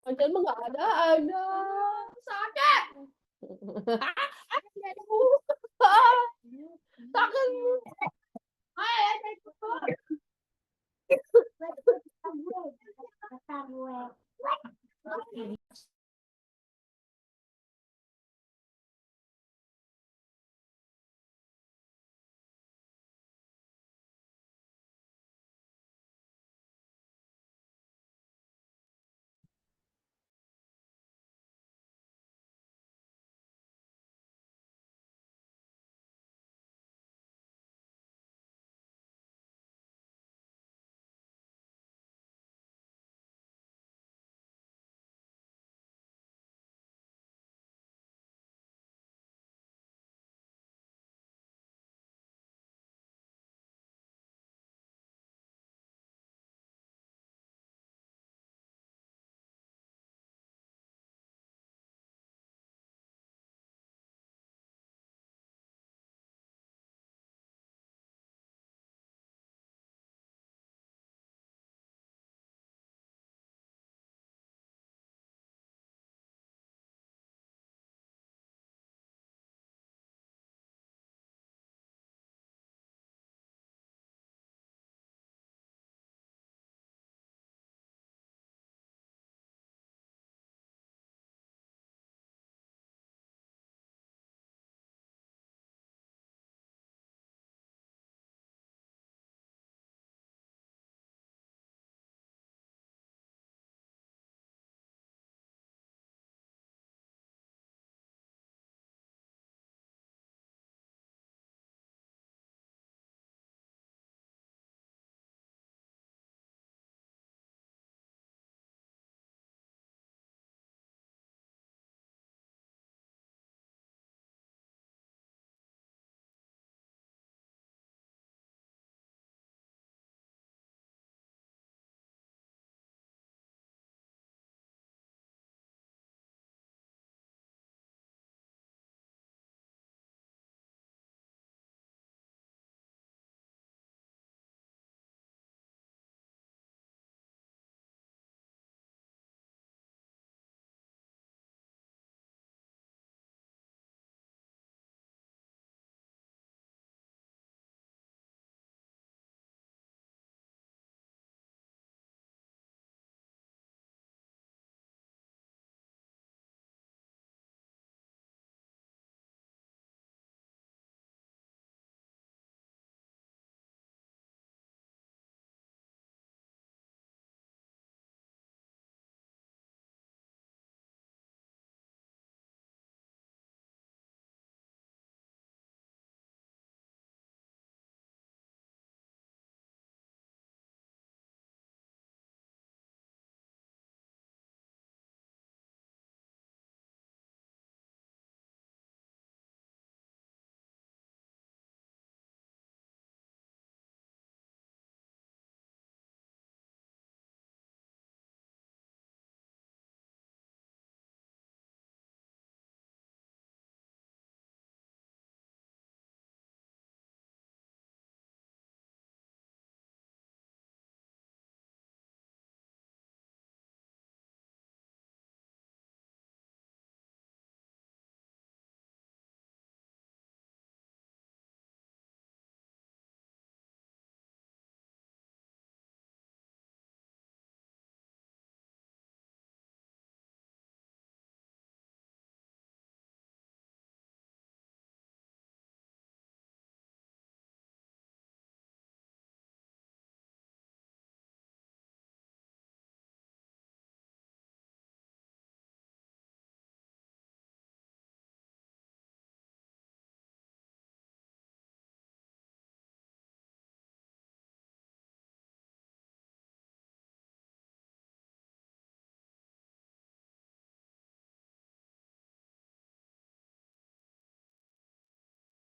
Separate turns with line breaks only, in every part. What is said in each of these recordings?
Pacar mah nggak ada sakit. Sakit.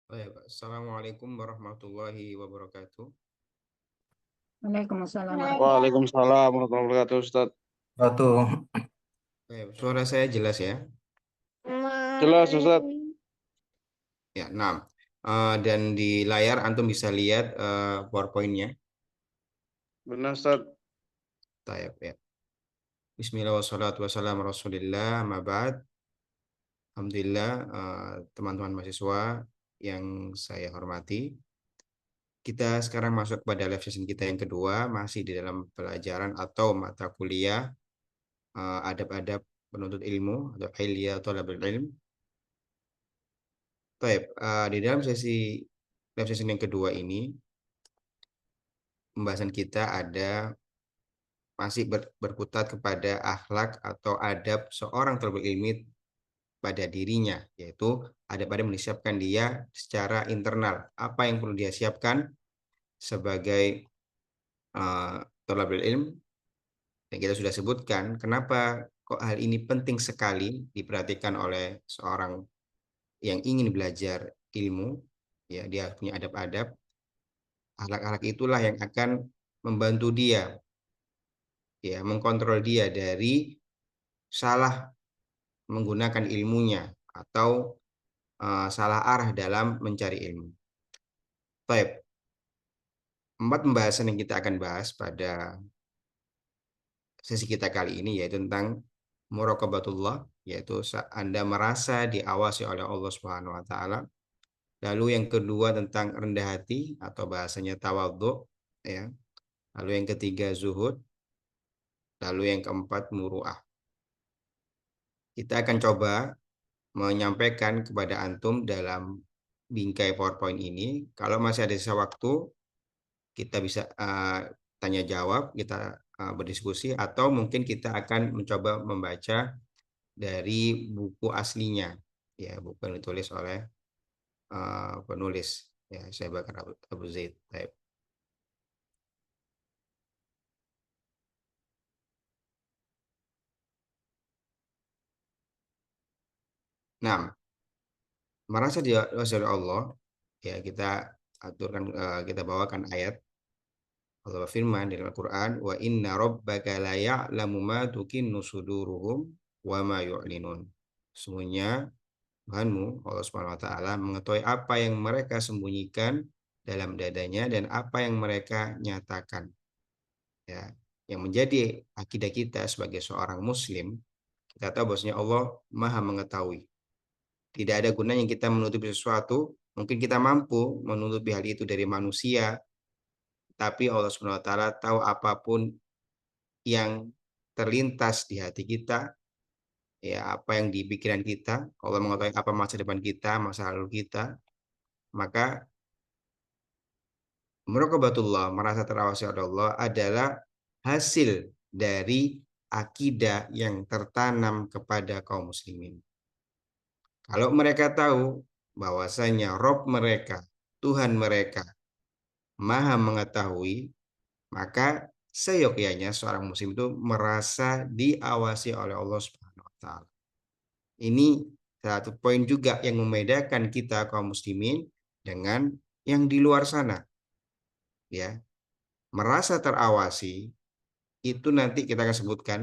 Oh ya, Pak. Assalamualaikum warahmatullahi wabarakatuh.
Waalaikumsalam.
Waalaikumsalam warahmatullahi wabarakatuh, Ustaz.
Wabarakatuh.
Oh ya, suara saya jelas ya?
Jelas, Ustaz.
Ya, nah. Dan di layar antum bisa lihat PowerPoint-nya.
Benar, Ustaz.
Tayap ya. Bismillah wassalatu wassalamu ala Rasulillah, amma ba'd. Alhamdulillah, teman-teman mahasiswa yang saya hormati. Kita sekarang masuk pada live session kita yang kedua, masih di dalam pelajaran atau mata kuliah adab-adab penuntut ilmu atau hilya thalabul ilm. Baik, di dalam sesi live session yang kedua ini, pembahasan kita masih berkutat kepada akhlak atau adab seorang thalabul ilmi pada dirinya, yaitu adab-adab menyiapkan dia secara internal. Apa yang perlu dia siapkan sebagai thalabul ilm, yang kita sudah sebutkan. Kenapa kok hal ini penting sekali diperhatikan oleh seorang yang ingin belajar ilmu, ya, dia punya adab-adab. Akhlak-akhlak itulah yang akan membantu dia, ya, mengkontrol dia dari salah menggunakan ilmunya atau salah arah dalam mencari ilmu. Baik, 4 pembahasan yang kita akan bahas pada sesi kita kali ini yaitu tentang muraqabatullah, yaitu Anda merasa diawasi oleh Allah Subhanahu wa taala. Lalu yang kedua tentang rendah hati atau bahasanya tawadhu, ya. Lalu yang ketiga zuhud. Lalu yang keempat muru'ah. Kita akan coba menyampaikan kepada antum dalam bingkai PowerPoint ini. Kalau masih ada sisa waktu, kita bisa tanya jawab, kita berdiskusi, atau mungkin kita akan mencoba membaca dari buku aslinya, ya, buku yang ditulis oleh penulis, ya, Syekh Bakar Abu Zaid. Baik. Nah, merasa diawasi oleh Allah, ya, kita aturkan, kita bawakan ayat Allah berfirman di Al-Quran, wa inna rabbaka la ya'lamu ma tukinnu suduruhum wa ma yu'linun. Sesungguhnya Tuhanmu, Allah Subhanahu wa taala, mengetahui apa yang mereka sembunyikan dalam dadanya dan apa yang mereka nyatakan. Ya, yang menjadi akidah kita sebagai seorang muslim, kita tahu bahwasanya Allah Maha mengetahui. Tidak ada gunanya kita menutupi sesuatu, mungkin kita mampu menutupi hal itu dari manusia, tapi Allah Subhanahu wa taala tahu apapun yang terlintas di hati kita, ya, apa yang di pikiran kita. Allah mengetahui apa masa depan kita, masa lalu kita. Maka muraqabatullah, merasa terawasi oleh Allah, adalah hasil dari akidah yang tertanam kepada kaum muslimin. Kalau mereka tahu bahwasanya Rob mereka, Tuhan mereka, Maha mengetahui, maka seyogyanya seorang muslim itu merasa diawasi oleh Allah Subhanahu wa taala. Ini satu poin juga yang membedakan kita kaum muslimin dengan yang di luar sana. Ya, merasa terawasi itu nanti kita akan sebutkan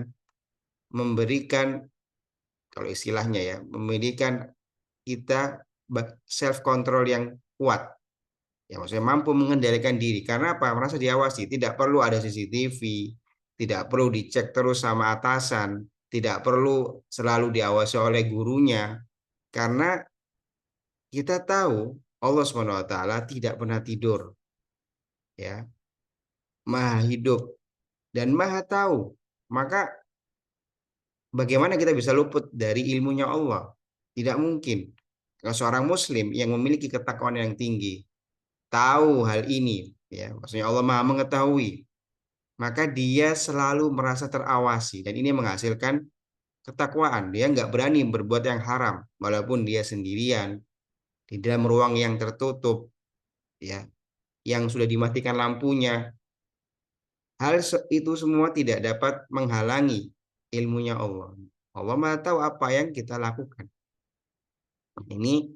memberikan, kalau istilahnya ya, memberikan kita self control yang kuat. Ya, maksudnya mampu mengendalikan diri. Karena apa? Merasa diawasi. Tidak perlu ada CCTV, tidak perlu dicek terus sama atasan, tidak perlu selalu diawasi oleh gurunya. Karena kita tahu Allah Subhanahu wa taala tidak pernah tidur. Ya. Maha hidup dan Maha tahu. Maka bagaimana kita bisa luput dari ilmunya Allah? Tidak mungkin. Kalau seorang muslim yang memiliki ketakwaan yang tinggi, tahu hal ini, ya, maksudnya Allah Maha mengetahui, maka dia selalu merasa terawasi dan ini menghasilkan ketakwaan. Dia nggak berani berbuat yang haram walaupun dia sendirian di dalam ruang yang tertutup, ya, yang sudah dimatikan lampunya. Hal itu semua tidak dapat menghalangi ilmunya Allah. Allah Maha tahu apa yang kita lakukan. Ini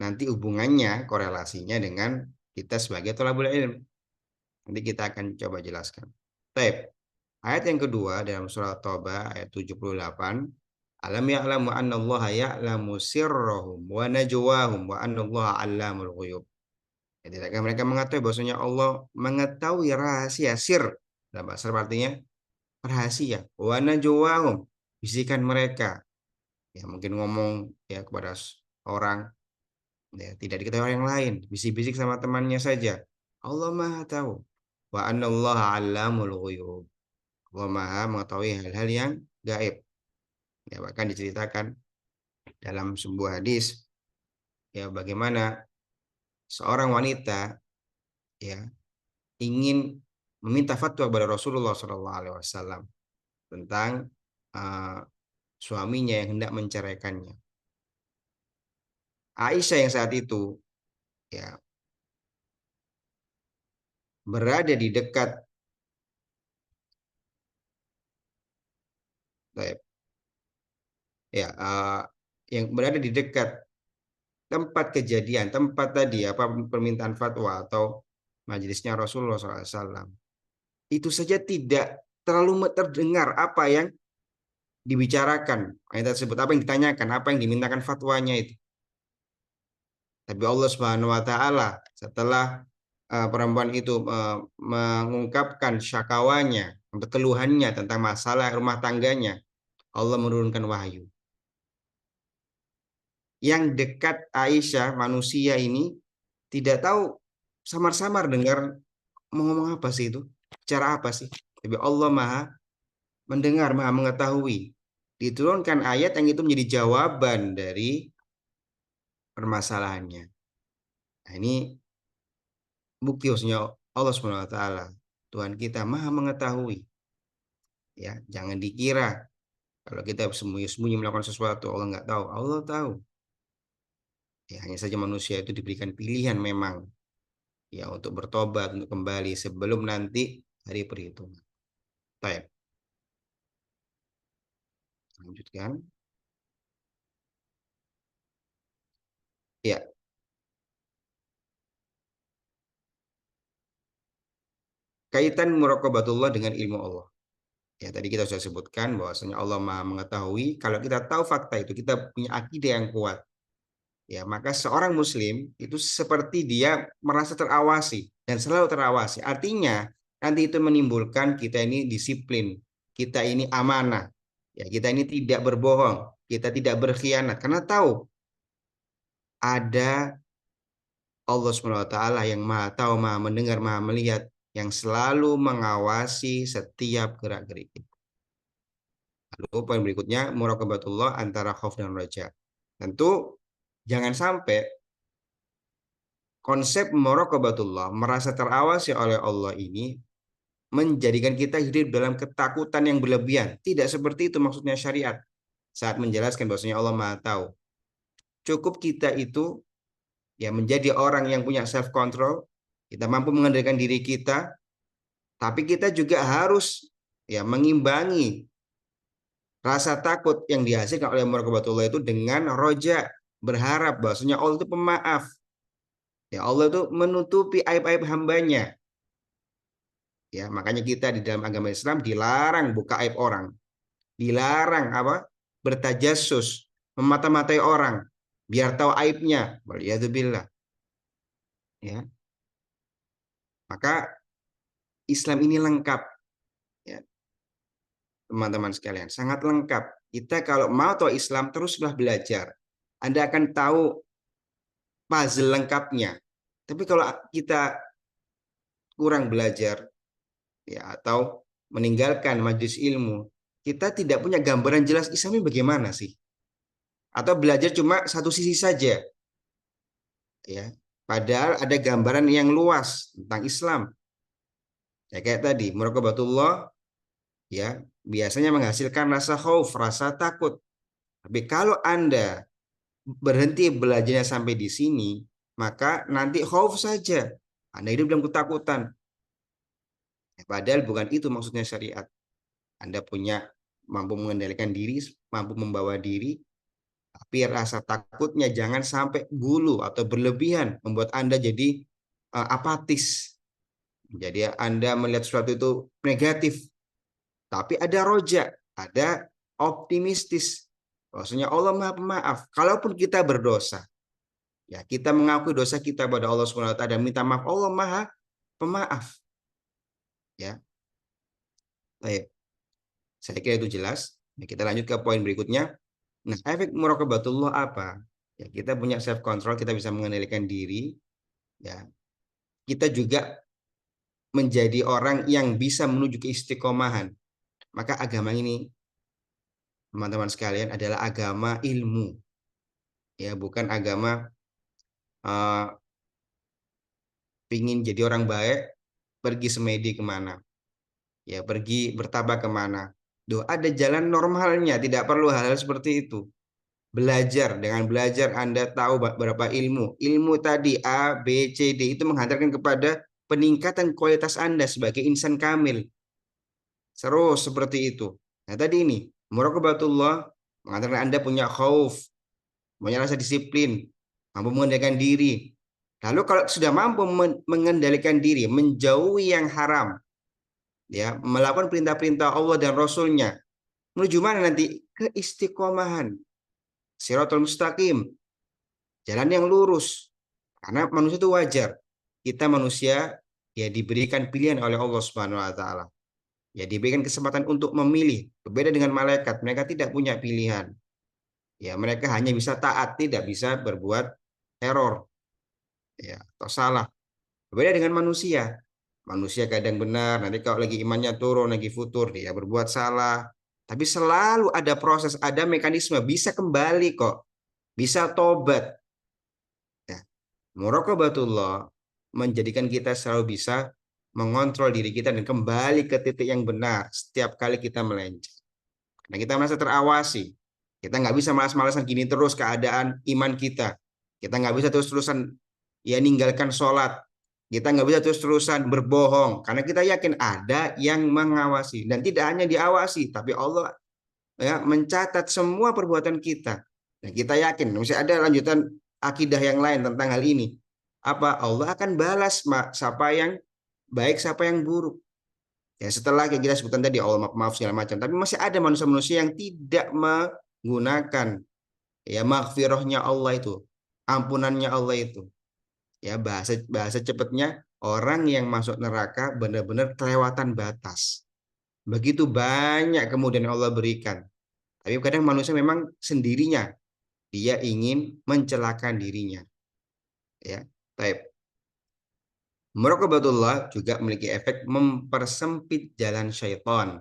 nanti hubungannya, korelasinya dengan kita sebagai thalabul ilm. Nanti kita akan coba jelaskan. Baik. Ayat yang kedua dalam surah Taubah ayat 78. Alam ya'lamu annallaha ya'lamu sirrahum wa najwahum wa annallaha 'allamul ghuyub. Tidakkah mereka mengetahui bahwasanya Allah mengetahui rahasia sir. Dalam bahasa Arab artinya rahasia. Wa najwahum, bisikan mereka. Ya mungkin ngomong ya kepada orang, ya tidak diketahui orang yang lain, bisik-bisik sama temannya saja. Allah Maha tahu. Wa anallaha 'allamul ghuyub. Allah Maha mengetahui hal-hal yang gaib. Ya bahkan diceritakan dalam sebuah hadis ya bagaimana seorang wanita ya ingin meminta fatwa kepada Rasulullah SAW tentang uh, suaminya yang hendak menceraikannya. Aisyah yang saat itu ya berada di dekat ya yang berada di dekat tempat kejadian, tempat tadi apa permintaan fatwa atau majelisnya Rasulullah SAW. Itu saja tidak terlalu terdengar apa yang dibicarakan, ayat tersebut, apa yang ditanyakan, apa yang dimintakan fatwanya itu. Tapi Allah Subhanahu wa taala setelah perempuan itu mengungkapkan syakawanya, untuk keluhannya tentang masalah rumah tangganya, Allah menurunkan wahyu. Yang dekat Aisyah, manusia ini tidak tahu, samar-samar dengar mau ngomong apa sih itu, cara apa sih. Tapi Allah Maha mendengar, Maha mengetahui. Diturunkan ayat yang itu menjadi jawaban dari permasalahannya. Nah, ini bukti bahwasanya Allah Subhanahu wa taala, Tuhan kita Maha mengetahui. Ya, jangan dikira kalau kita sembunyi-sembunyi melakukan sesuatu Allah nggak tahu. Allah tahu. Ya, hanya saja manusia itu diberikan pilihan memang ya untuk bertobat, untuk kembali sebelum nanti hari perhitungan. Baik. Lanjutkan. Ya, kaitan muraqabatullah dengan ilmu Allah. Ya, tadi kita sudah sebutkan bahwasanya Allah Maha mengetahui. Kalau kita tahu fakta itu, kita punya akidah yang kuat. Ya, maka seorang muslim itu seperti dia merasa terawasi dan selalu terawasi. Artinya, nanti itu menimbulkan kita ini disiplin, kita ini amanah. Ya, kita ini tidak berbohong, kita tidak berkhianat karena tahu ada Allah SWT yang Maha tahu, Maha mendengar, Maha melihat, yang selalu mengawasi setiap gerak-gerik kita. Lalu poin berikutnya, muraqabatullah antara khauf dan raja. Tentu jangan sampai konsep muraqabatullah, merasa terawasi oleh Allah ini menjadikan kita hidup dalam ketakutan yang berlebihan. Tidak seperti itu maksudnya syariat. Saat menjelaskan bahwasanya Allah Maha tahu. Cukup kita itu ya menjadi orang yang punya self control, kita mampu mengendalikan diri kita, tapi kita juga harus ya mengimbangi rasa takut yang dihasilkan oleh muraqabatullah itu dengan roja, berharap bahwasanya Allah itu pemaaf. Ya Allah itu menutupi aib-aib hambanya. Ya, makanya kita di dalam agama Islam dilarang buka aib orang. Dilarang apa? Bertajassus, memata-matai orang biar tahu aibnya. Waliyadzubillah. Ya. Maka Islam ini lengkap ya, teman-teman sekalian, sangat lengkap. Kita kalau mau tahu Islam teruslah belajar. Anda akan tahu puzzle lengkapnya. Tapi kalau kita kurang belajar ya atau meninggalkan majelis ilmu, kita tidak punya gambaran jelas Islam ini bagaimana sih? Atau belajar cuma satu sisi saja. Ya. Padahal ada gambaran yang luas tentang Islam. Ya kayak tadi, muraqabatullah ya biasanya menghasilkan rasa khauf, rasa takut. Tapi kalau Anda berhenti belajarnya sampai di sini, maka nanti khauf saja. Anda hidup dalam ketakutan. Ya, padahal bukan itu maksudnya syariat. Anda punya mampu mengendalikan diri, mampu membawa diri, tapi rasa takutnya jangan sampai gulu atau berlebihan membuat Anda jadi apatis. Jadi Anda melihat sesuatu itu negatif. Tapi ada roja, ada optimistis. Maksudnya Allah Maha Pemaaf. Kalaupun kita berdosa, ya kita mengakui dosa kita pada Allah Subhanahu wa taala dan minta maaf, Allah Maha Pemaaf. Ya. Baik. Saya kira itu jelas. Nah, kita lanjut ke poin berikutnya. Nah, efek muraqabatullah apa? Ya, kita punya self control, kita bisa mengendalikan diri. Ya, kita juga menjadi orang yang bisa menuju ke istiqomahan. Maka agama ini, teman-teman sekalian, adalah agama ilmu. Ya, bukan agama pingin jadi orang baik, pergi semedi kemana. Ya, pergi bertabah kemana. Duh, ada jalan normalnya, tidak perlu hal-hal seperti itu. Belajar, dengan belajar Anda tahu berapa ilmu. Ilmu tadi A, B, C, D itu menghantarkan kepada peningkatan kualitas Anda sebagai insan kamil. Terus seperti itu. Nah tadi ini, muraqabatullah menghantarkan Anda punya khauf, punya rasa disiplin, mampu mengendalikan diri. Lalu kalau sudah mampu mengendalikan diri, menjauhi yang haram, ya, melakukan perintah-perintah Allah dan Rasul-Nya, menuju mana nanti? Ke istiqomahan, Shiratal Mustaqim, jalan yang lurus. Karena manusia itu wajar. Kita manusia ya diberikan pilihan oleh Allah Subhanahu wa taala. Ya diberikan kesempatan untuk memilih. Berbeda dengan malaikat, mereka tidak punya pilihan. Ya, mereka hanya bisa taat, tidak bisa berbuat error, ya, atau salah. Berbeda dengan manusia. Manusia kadang benar, nanti kalau lagi imannya turun, lagi futur, dia berbuat salah. Tapi selalu ada proses, ada mekanisme, bisa kembali kok. Bisa tobat. Ya. Muraqabatullah menjadikan kita selalu bisa mengontrol diri kita dan kembali ke titik yang benar setiap kali kita melenceng. Nah, kita merasa terawasi. Kita nggak bisa malas-malasan gini terus keadaan iman kita. Kita nggak bisa terus-terusan ya ninggalkan sholat. Kita nggak bisa terus-terusan berbohong. Karena kita yakin ada yang mengawasi. Dan tidak hanya diawasi, tapi Allah ya mencatat semua perbuatan kita. Dan kita yakin, misalnya ada lanjutan akidah yang lain tentang hal ini. Apa? Allah akan balas siapa yang baik, siapa yang buruk. Ya, setelah kayak kita sebutkan tadi Allah maaf segala macam, tapi masih ada manusia-manusia yang tidak menggunakan ya maghfirahnya Allah itu, ampunannya Allah itu. Ya, bahasa bahasa cepatnya orang yang masuk neraka benar-benar kelewatan batas. Begitu banyak kemudian Allah berikan. Tapi kadang manusia memang sendirinya dia ingin mencelakan dirinya. Ya, baik. Muraqabatullah juga memiliki efek mempersempit jalan syaitan.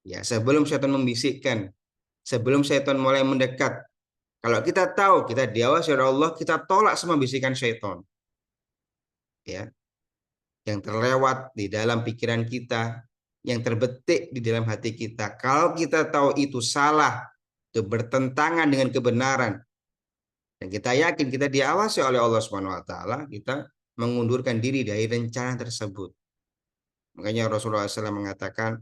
Ya, sebelum syaitan membisikkan, sebelum syaitan mulai mendekat, kalau kita tahu kita diawasi oleh Allah, kita tolak semua bisikan syaitan. Ya, yang terlewat di dalam pikiran kita, yang terbetik di dalam hati kita. Kalau kita tahu itu salah, itu bertentangan dengan kebenaran, dan kita yakin kita diawasi oleh Allah Subhanahu wa taala, kita mengundurkan diri dari rencana tersebut. Makanya Rasulullah SAW mengatakan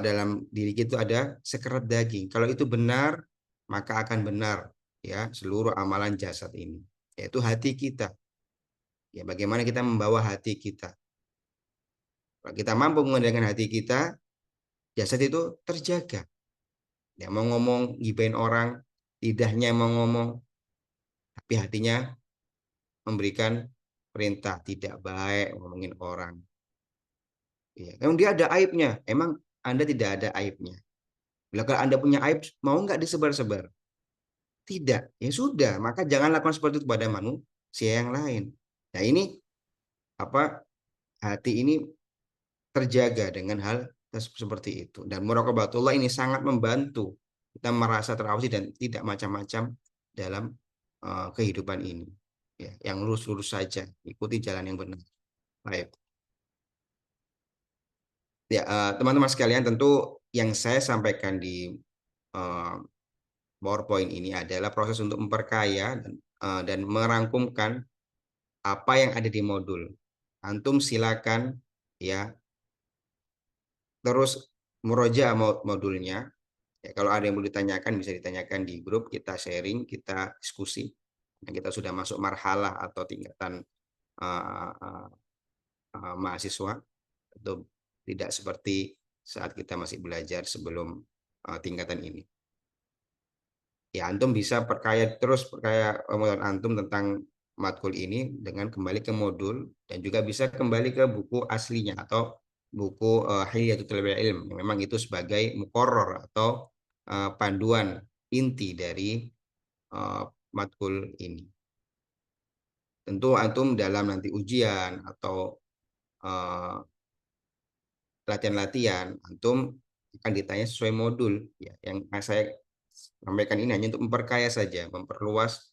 dalam diri kita ada sekerat daging. Kalau itu benar, maka akan benar ya seluruh amalan jasad ini, yaitu hati kita. Ya, bagaimana kita membawa hati kita. Kalau kita mampu mengendalikan hati kita, jasad itu terjaga. Ya, mau ngomong gibain orang, lidahnya mau ngomong, tapi hatinya memberikan perintah tidak baik ngomongin orang. Ya, emang dia ada aibnya, emang Anda tidak ada aibnya. Kalau Anda punya aib, mau nggak disebar-sebar? Tidak, ya sudah, maka jangan lakukan seperti itu pada manusia yang lain. Nah ini apa hati ini terjaga dengan hal seperti itu. Dan muraqabatullah ini sangat membantu kita merasa terawasi dan tidak macam-macam dalam kehidupan ini. Ya, yang lurus-lurus saja, ikuti jalan yang benar. Baik. Ya, teman-teman sekalian, tentu yang saya sampaikan di PowerPoint ini adalah proses untuk memperkaya dan merangkumkan apa yang ada di modul. Antum silakan ya terus murojaah modulnya. Ya, kalau ada yang mau ditanyakan bisa ditanyakan di grup, kita sharing, kita diskusi. Nah, kita sudah masuk marhalah atau tingkatan mahasiswa, atau tidak seperti saat kita masih belajar sebelum tingkatan ini. Ya, antum bisa perkaya pengetahuan antum tentang matkul ini dengan kembali ke modul dan juga bisa kembali ke buku aslinya atau buku Hilyatul Thalabil Ilm, yang memang itu sebagai muqarrar atau panduan inti dari matkul ini. Tentu antum dalam nanti ujian atau latihan-latihan, antum akan ditanya sesuai modul. Ya, yang saya sampaikan ini hanya untuk memperkaya saja, memperluas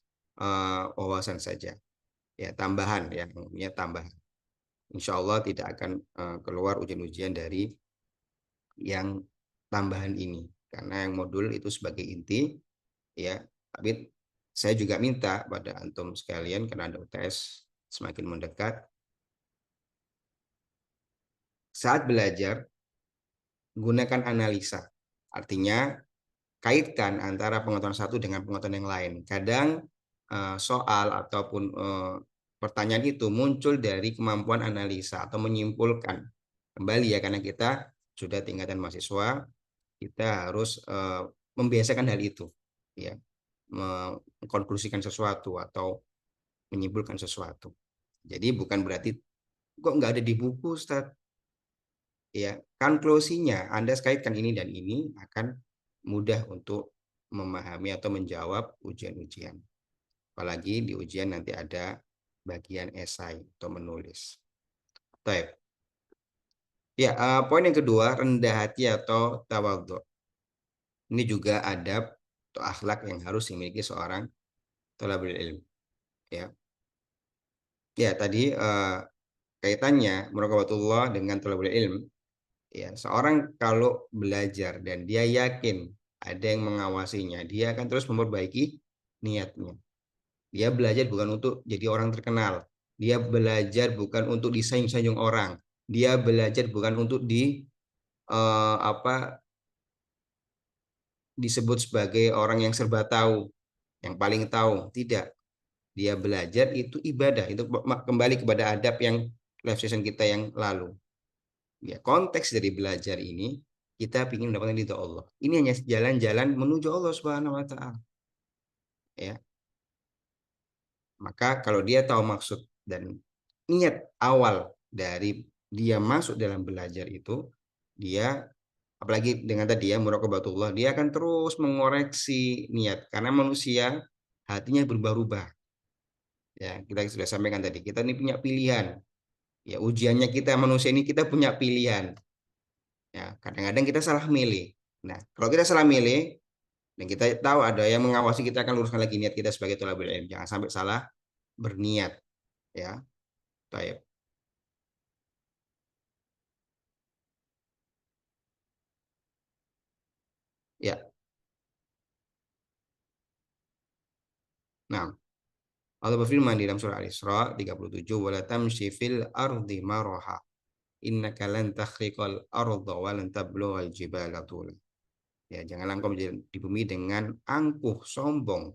wawasan saja. Ya, tambahan, ya, namanya tambahan. Insya Allah tidak akan keluar ujian-ujian dari yang tambahan ini, karena yang modul itu sebagai inti, ya. Tapi saya juga minta pada antum sekalian, karena ada UTS semakin mendekat, saat belajar gunakan analisa. Artinya kaitkan antara pengetahuan satu dengan pengetahuan yang lain. Kadang soal ataupun pertanyaan itu muncul dari kemampuan analisa atau menyimpulkan. Kembali ya, karena kita sudah tingkatan mahasiswa, kita harus membiasakan hal itu, ya, mengkonklusikan sesuatu atau menyimpulkan sesuatu. Jadi bukan berarti kok nggak ada di buku, Ustaz. Ya, konklusinya Anda kaitkan ini dan ini akan mudah untuk memahami atau menjawab ujian-ujian. Apalagi di ujian nanti ada bagian esai atau menulis. Baik. Ya, poin yang kedua, rendah hati atau tawadhu. Ini juga adab atau akhlak yang harus dimiliki seorang thalabul ilm. Ya, ya tadi kaitannya muraqabatullah dengan thalabul ilm. Ya, seorang kalau belajar dan dia yakin ada yang mengawasinya, dia akan terus memperbaiki niatnya. Dia belajar bukan untuk jadi orang terkenal. Dia belajar bukan untuk disanjung-sanjung orang. Dia belajar bukan untuk disebut sebagai orang yang serba tahu, yang paling tahu. Tidak. Dia belajar itu ibadah. Itu kembali kepada adab yang live session kita yang lalu. Ya, konteks dari belajar ini kita ingin mendapatkan ridho Allah. Ini hanya jalan-jalan menuju Allah Subhanahu wa taala. Ya. Maka kalau dia tahu maksud dan niat awal dari dia masuk dalam belajar itu, dia apalagi dengan tadi ya muraqabatullah, dia akan terus mengoreksi niat karena manusia hatinya berubah-ubah. Ya, kita sudah sampaikan tadi, kita ini punya pilihan. Ya, ujiannya kita manusia ini kita punya pilihan. Ya, kadang-kadang kita salah milih. Nah, kalau kita salah milih dan kita tahu ada yang mengawasi, kita akan luruskan lagi niat kita sebagai thalabul ilm. Jangan sampai salah berniat, ya. Baik. Ya. Nah, Allah berfirman di dalam surah Al-Isra 37, "Wala tamshi fil ardi maraha. Innaka lan takhriqal arda wa lan tablughal jibala tula." Ya, janganlah engkau di bumi dengan angkuh, sombong,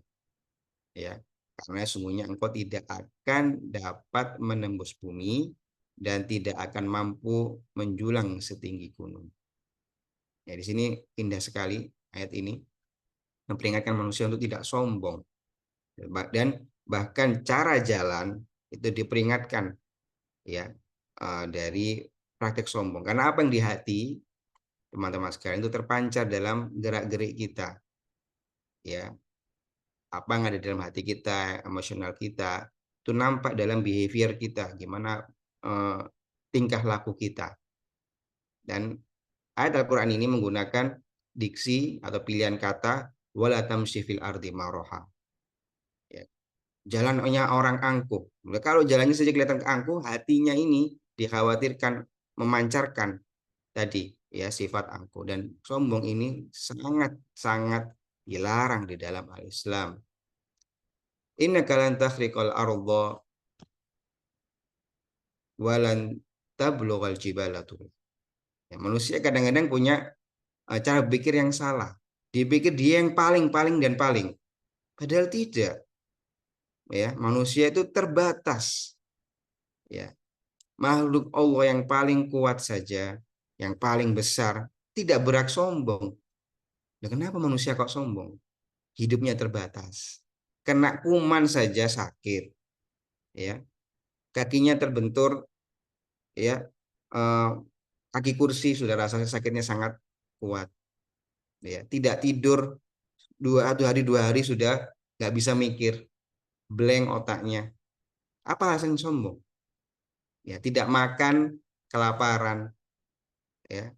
ya. Karena sungguhnya engkau tidak akan dapat menembus bumi dan tidak akan mampu menjulang setinggi gunung. Ya, di sini indah sekali ayat ini memperingatkan manusia untuk tidak sombong. Dan bahkan cara jalan itu diperingatkan, ya, dari praktek sombong, karena apa yang di hati teman-teman sekalian itu terpancar dalam gerak-gerik kita, ya, apa yang ada dalam hati kita, emosional kita itu nampak dalam behavior kita, gimana tingkah laku kita. Dan ayat Al-Quran ini menggunakan diksi atau pilihan kata wala tamshi fil ardi maraha. Jalannya orang angkuh. Kalau jalannya saja kelihatan angkuh, hatinya ini dikhawatirkan memancarkan tadi ya sifat angkuh, dan sombong ini sangat-sangat dilarang di dalam al-Islam. Innaka lan takhriqal arda walan tablughal jibala. Ya, manusia kadang-kadang punya cara berpikir yang salah. Dipikir dia yang paling dan paling. Padahal tidak. Ya, manusia itu terbatas. Ya, makhluk Allah yang paling kuat saja, yang paling besar, tidak berak sombong. Nah, kenapa manusia kok sombong? Hidupnya terbatas. Kena kuman saja sakit, ya. Kakinya terbentur, ya. kaki kursi sudah rasanya sakitnya sangat kuat. Ya, tidak tidur 2 hari sudah nggak bisa mikir, blank otaknya. Apa alasan sombong? Ya, tidak makan, kelaparan, ya,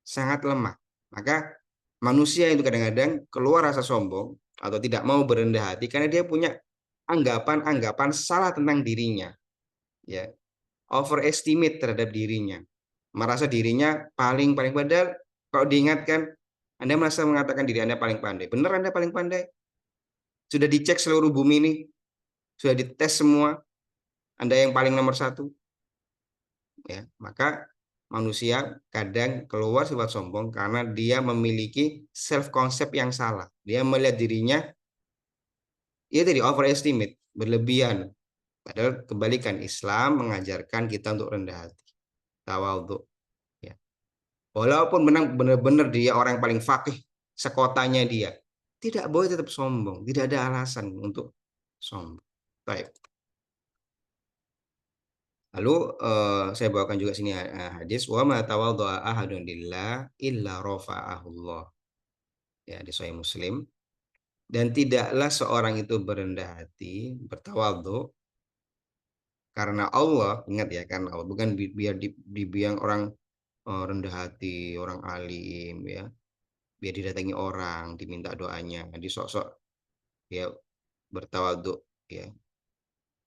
sangat lemah. Maka manusia itu kadang-kadang keluar rasa sombong atau tidak mau berendah hati karena dia punya anggapan-anggapan salah tentang dirinya, ya, overestimate terhadap dirinya, merasa dirinya paling paling padahal kalau diingatkan Anda merasa mengatakan diri Anda paling pandai. Benar Anda paling pandai? Sudah dicek seluruh bumi ini, sudah dites semua, Anda yang paling nomor satu. Ya, maka manusia kadang keluar sifat sombong karena dia memiliki self concept yang salah. Dia melihat dirinya, ya tadi overestimate, berlebihan. Padahal kebalikan, Islam mengajarkan kita untuk rendah hati, tawadhu. Ya. Walaupun benar-benar dia orang yang paling fakih sekotanya dia, tidak boleh tetap sombong. Tidak ada alasan untuk sombong. Baik. Lalu saya bawakan juga sini hadis wa ma tawaddaa ahadun lillah illa rafa'ahullah. Ya, di Sahih Muslim. Dan tidaklah seorang itu berendah hati, bertawadhu karena Allah, ingat ya, karena Allah, bukan biar dibiang orang rendah hati, orang alim, ya, biar didatangi orang, diminta doanya, disok-sok ya bertawadhu, ya.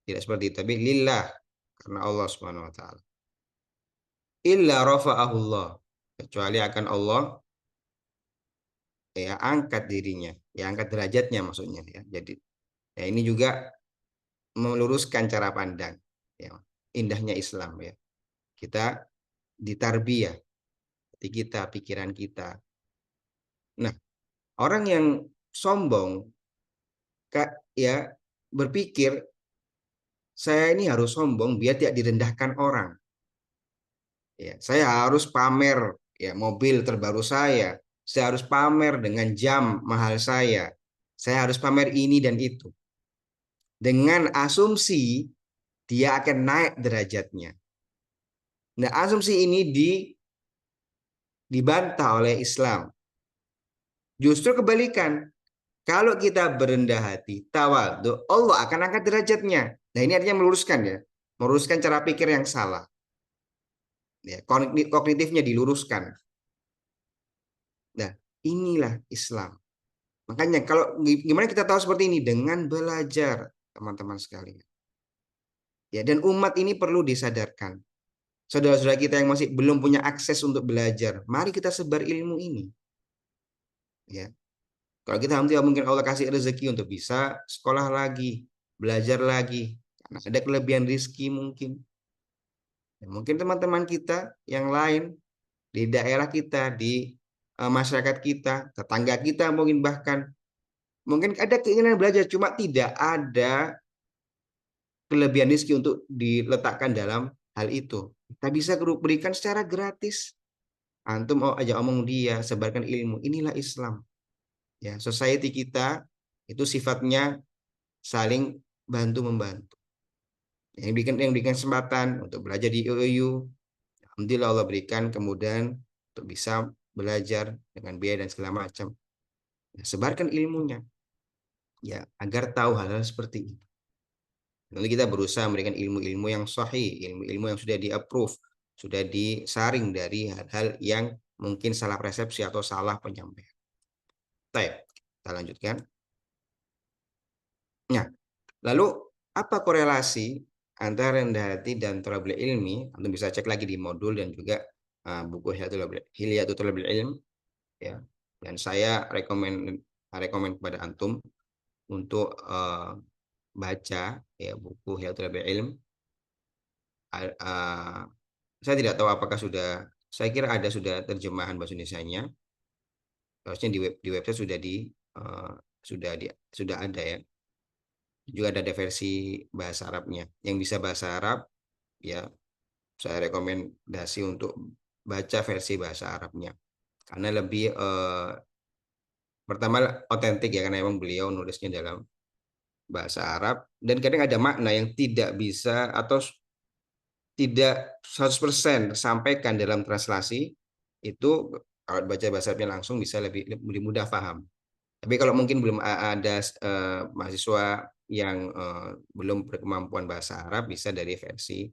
Tidak seperti itu, tapi lillah, karena Allah Subhanahu wa taala. Illa rafa'ahullah, kecuali akan Allah ya angkat dirinya, ya angkat derajatnya maksudnya, ya. Jadi ya ini juga meluruskan cara pandang, ya. Indahnya Islam, ya. Kita ditarbiyah hati kita, pikiran kita. Nah, orang yang sombong ya berpikir saya ini harus sombong biar tidak direndahkan orang. Ya, saya harus pamer ya mobil terbaru saya harus pamer dengan jam mahal saya harus pamer ini dan itu. Dengan asumsi dia akan naik derajatnya. Nah, asumsi ini dibantah oleh Islam. Justru kebalikan. Kalau kita berendah hati, tawadhu, Allah akan angkat derajatnya. Nah, ini artinya meluruskan, ya. Meluruskan cara pikir yang salah. Ya, kognitifnya diluruskan. Nah, inilah Islam. Makanya kalau gimana kita tahu seperti ini? Dengan belajar, teman-teman sekalian. Ya, dan umat ini perlu disadarkan. Saudara-saudara kita yang masih belum punya akses untuk belajar, mari kita sebar ilmu ini. Ya. Kalau kita mungkin Allah kasih rezeki untuk bisa sekolah lagi, belajar lagi, karena ada kelebihan rezeki mungkin. Ya, mungkin teman-teman kita yang lain di daerah kita, di masyarakat kita, tetangga kita mungkin ada keinginan belajar, cuma tidak ada kelebihan rezeki untuk diletakkan dalam hal itu. Kita bisa berikan secara gratis. Antum aja omong dia, sebarkan ilmu. Inilah Islam. Ya, society kita itu sifatnya saling bantu membantu. Yang bikin kesempatan untuk belajar di UIU, alhamdulillah Allah berikan kemudahan untuk bisa belajar dengan biaya dan segala macam. Ya, sebarkan ilmunya, ya, agar tahu hal-hal seperti itu. Nanti kita berusaha memberikan ilmu-ilmu yang sahih, ilmu-ilmu yang sudah di-approve, sudah disaring dari hal-hal yang mungkin salah persepsi atau salah penyampaian. Baik, kita lanjutkan. Nah, lalu apa korelasi antara rendah hati dan thalabul ilmi? Anda bisa cek lagi di modul dan juga buku Hilyatul Thalabul Ilm, ya. Dan saya rekomen kepada antum untuk baca ya buku Hilyatul Thalabul Ilm. Saya tidak tahu apakah saya kira sudah terjemahan bahasa Indonesianya. Harusnya di website sudah ada, ya. Juga ada versi bahasa Arabnya. Yang bisa bahasa Arab, ya, saya rekomendasi untuk baca versi bahasa Arabnya. Karena lebih pertama otentik, ya, karena memang beliau nulisnya dalam bahasa Arab dan kadang ada makna yang tidak bisa atau tidak 100% tersampaikan dalam translasi, itu kalau baca bahasa Arabnya langsung bisa lebih mudah paham. Tapi kalau mungkin belum ada mahasiswa yang belum berkemampuan bahasa Arab, bisa dari versi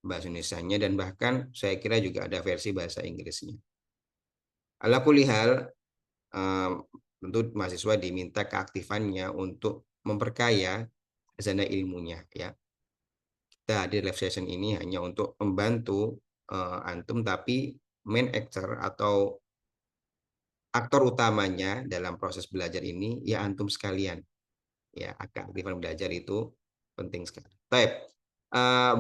bahasa Indonesianya, dan bahkan saya kira juga ada versi bahasa Inggrisnya. Ala kulli hal, tentu mahasiswa diminta keaktifannya untuk memperkaya khazanah ilmunya, ya. Kita hadir live session ini hanya untuk membantu antum, tapi main actor atau aktor utamanya dalam proses belajar ini ya antum sekalian. Ya, keaktifan belajar itu penting sekali. Baik.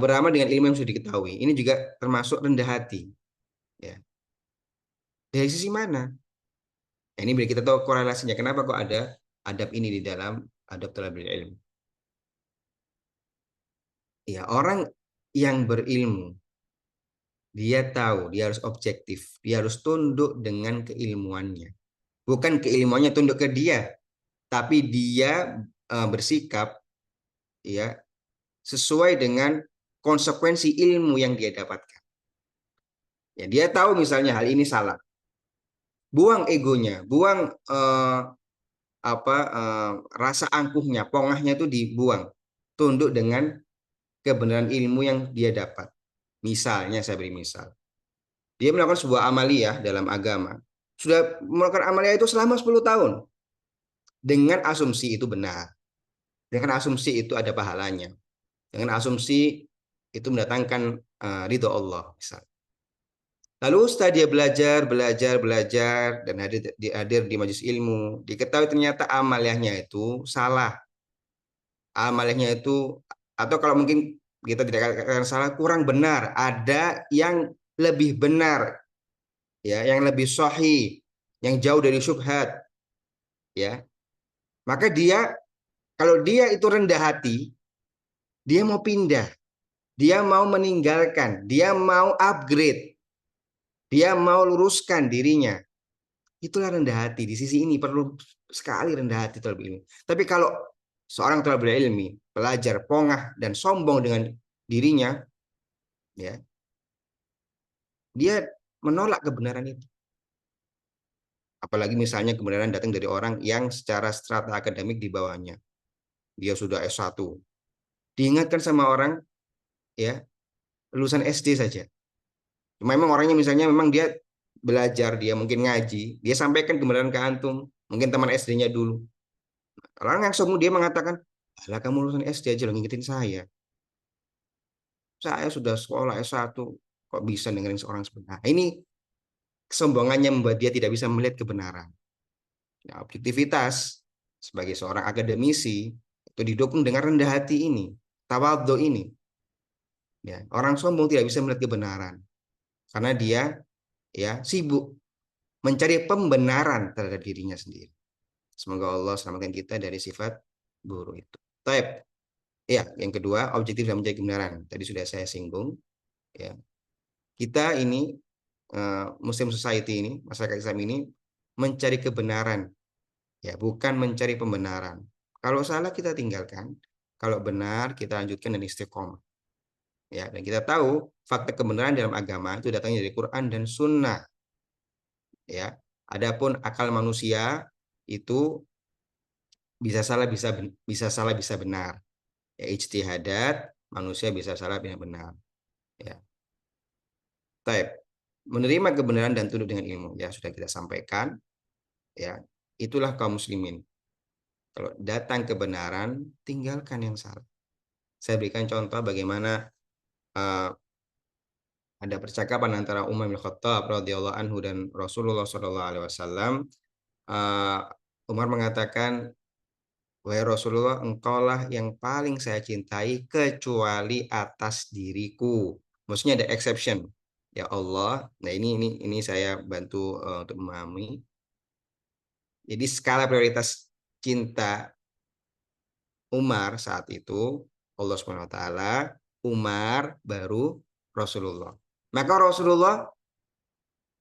Beramal dengan ilmu yang sudah diketahui. Ini juga termasuk rendah hati. Ya. Dari sisi mana? Nah, ini biar kita tahu korelasinya. Kenapa kok ada adab ini di dalam adab talabul ilm? Ya, orang yang berilmu, dia tahu, dia harus objektif, dia harus tunduk dengan keilmuannya. Bukan keilmuannya tunduk ke dia, tapi dia bersikap ya sesuai dengan konsekuensi ilmu yang dia dapatkan. Ya, dia tahu misalnya hal ini salah. Buang egonya, buang rasa angkuhnya, pongahnya itu dibuang. Tunduk dengan kebenaran ilmu yang dia dapat. Misalnya saya beri misal. Dia melakukan sebuah amaliyah dalam agama. Sudah melakukan amaliyah itu selama 10 tahun. Dengan asumsi itu benar. Dengan asumsi itu ada pahalanya. Dengan asumsi itu mendatangkan ridho Allah. Misal. Lalu setelah dia belajar, dan hadir di majelis ilmu, diketahui ternyata amaliyahnya itu salah. Amaliyahnya itu, atau kalau mungkin kita tidak katakan salah, kurang benar. Ada yang lebih benar, ya, yang lebih sahih, yang jauh dari syubhat, ya. Maka dia, kalau dia itu rendah hati, dia mau pindah, dia mau meninggalkan, dia mau upgrade, dia mau luruskan dirinya. Itulah rendah hati. Di sisi ini perlu sekali rendah hati terlebih ilmi. Tapi kalau seorang thalibul ilmi, pelajar pongah dan sombong dengan dirinya, ya, dia menolak kebenaran itu. Apalagi misalnya kebenaran datang dari orang yang secara strata akademik di bawahnya. Dia sudah S1. Diingatkan sama orang, ya, lulusan SD saja. Memang orangnya misalnya memang dia belajar, dia mungkin ngaji, dia sampaikan kebenaran ke antum, mungkin teman SD-nya dulu. Orang yang sombong dia mengatakan, alah kamu lulusan SD aja lo ngingetin saya. Saya sudah sekolah S1, kok bisa dengerin seorang sebenarnya. Ini kesombongannya membuat dia tidak bisa melihat kebenaran. Nah, objektivitas sebagai seorang akademisi itu didukung dengan rendah hati ini, tawadhu ini. Ya, orang sombong tidak bisa melihat kebenaran karena dia ya sibuk mencari pembenaran terhadap dirinya sendiri. Semoga Allah selamatkan kita dari sifat buruk itu. Taib. Ya, yang kedua, objektif dalam mencari kebenaran. Tadi sudah saya singgung. Ya, kita ini Muslim society ini, masyarakat Islam ini mencari kebenaran, ya, bukan mencari pembenaran. Kalau salah kita tinggalkan, kalau benar kita lanjutkan dan istiqomah. Ya, dan kita tahu fakta kebenaran dalam agama itu datangnya dari Quran dan Sunnah. Ya, adapun akal manusia itu bisa salah bisa benar. Ya, ijtihadat manusia bisa salah bisa benar. Ya. Taib. Menerima kebenaran dan tunduk dengan ilmu, ya sudah kita sampaikan, ya itulah kaum muslimin. Kalau datang kebenaran, tinggalkan yang salah. Saya berikan contoh bagaimana ada percakapan antara Umar bin Khattab radhiyallahu anhu dan Rasulullah Shallallahu Alaihi Wasallam. Umar mengatakan, wahai Rasulullah, engkaulah yang paling saya cintai kecuali atas diriku. Maksudnya ada exception. Ya Allah, nah ini saya bantu untuk memahami. Jadi skala prioritas cinta Umar saat itu Allah SWT, Umar baru Rasulullah. Maka Rasulullah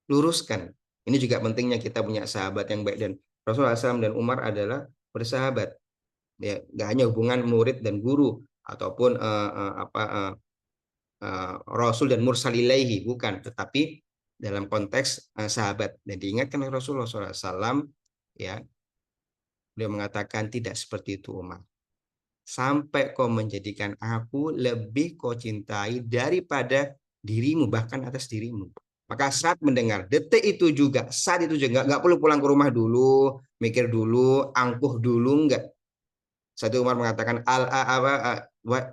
luruskan. Ini juga pentingnya kita punya sahabat yang baik, dan Rasulullah SAW dan Umar adalah bersahabat. Ya, gak hanya hubungan murid dan guru ataupun Rasul dan mursal ilaihi, bukan, tetapi dalam konteks sahabat. Dan diingatkan oleh Rasulullah SAW, ya, beliau mengatakan tidak seperti itu Umar. Sampai kau menjadikan aku lebih kau cintai daripada dirimu, bahkan atas dirimu. Maka saat mendengar, detik itu juga, saat itu juga, nggak perlu pulang ke rumah dulu, mikir dulu, angkuh dulu, nggak. Satu Umar mengatakan,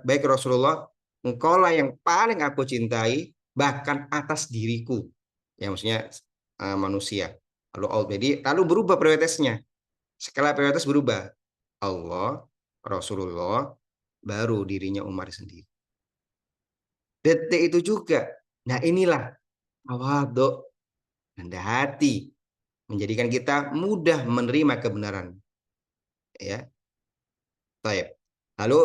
baik Rasulullah, engkau lah yang paling aku cintai, bahkan atas diriku. Ya maksudnya manusia. Lalu berubah prioritasnya. Skala prioritas berubah. Allah, Rasulullah, baru dirinya Umar sendiri. Detik itu juga. Nah inilah tawadhu, rendah hati, menjadikan kita mudah menerima kebenaran. Ya, baik. Lalu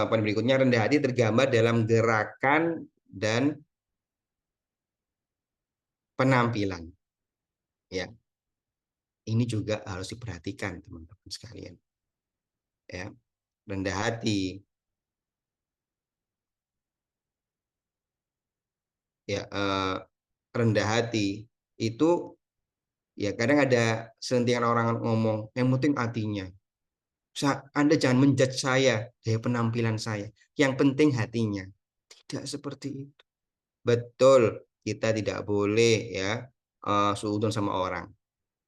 poin berikutnya, rendah hati tergambar dalam gerakan dan penampilan. Ya, ini juga harus diperhatikan teman-teman sekalian. Ya, rendah hati. Ya, rendah hati itu ya kadang ada selentingan orang ngomong, yang penting hatinya. Anda jangan menjudge saya dari penampilan saya. Yang penting hatinya. Tidak seperti itu. Betul, kita tidak boleh ya suudzon sama orang.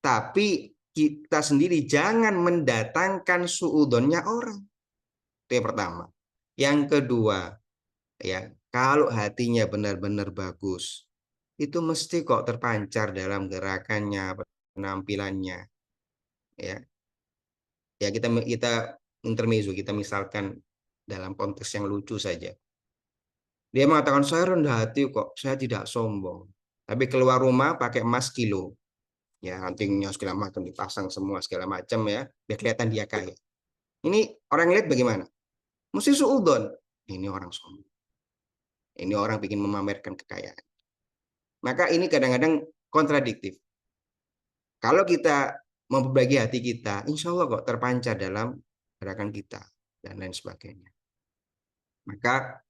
Tapi kita sendiri jangan mendatangkan suudzonnya orang. Itu yang pertama. Yang kedua, ya, kalau hatinya benar-benar bagus, itu mesti kok terpancar dalam gerakannya, penampilannya, ya. Ya kita intermezzo, kita misalkan dalam konteks yang lucu saja. Dia mengatakan saya rendah hati kok, saya tidak sombong. Tapi keluar rumah pakai emas kilo, ya antingnya segala macam dipasang semua segala macam ya, biar kelihatan dia kaya. Ini orang lihat bagaimana? Mesti suudzon. Ini orang sombong. Ini orang ingin memamerkan kekayaan. Maka ini kadang-kadang kontradiktif. Kalau kita memperbaiki hati kita, insya Allah kok terpancar dalam gerakan kita dan lain sebagainya. Maka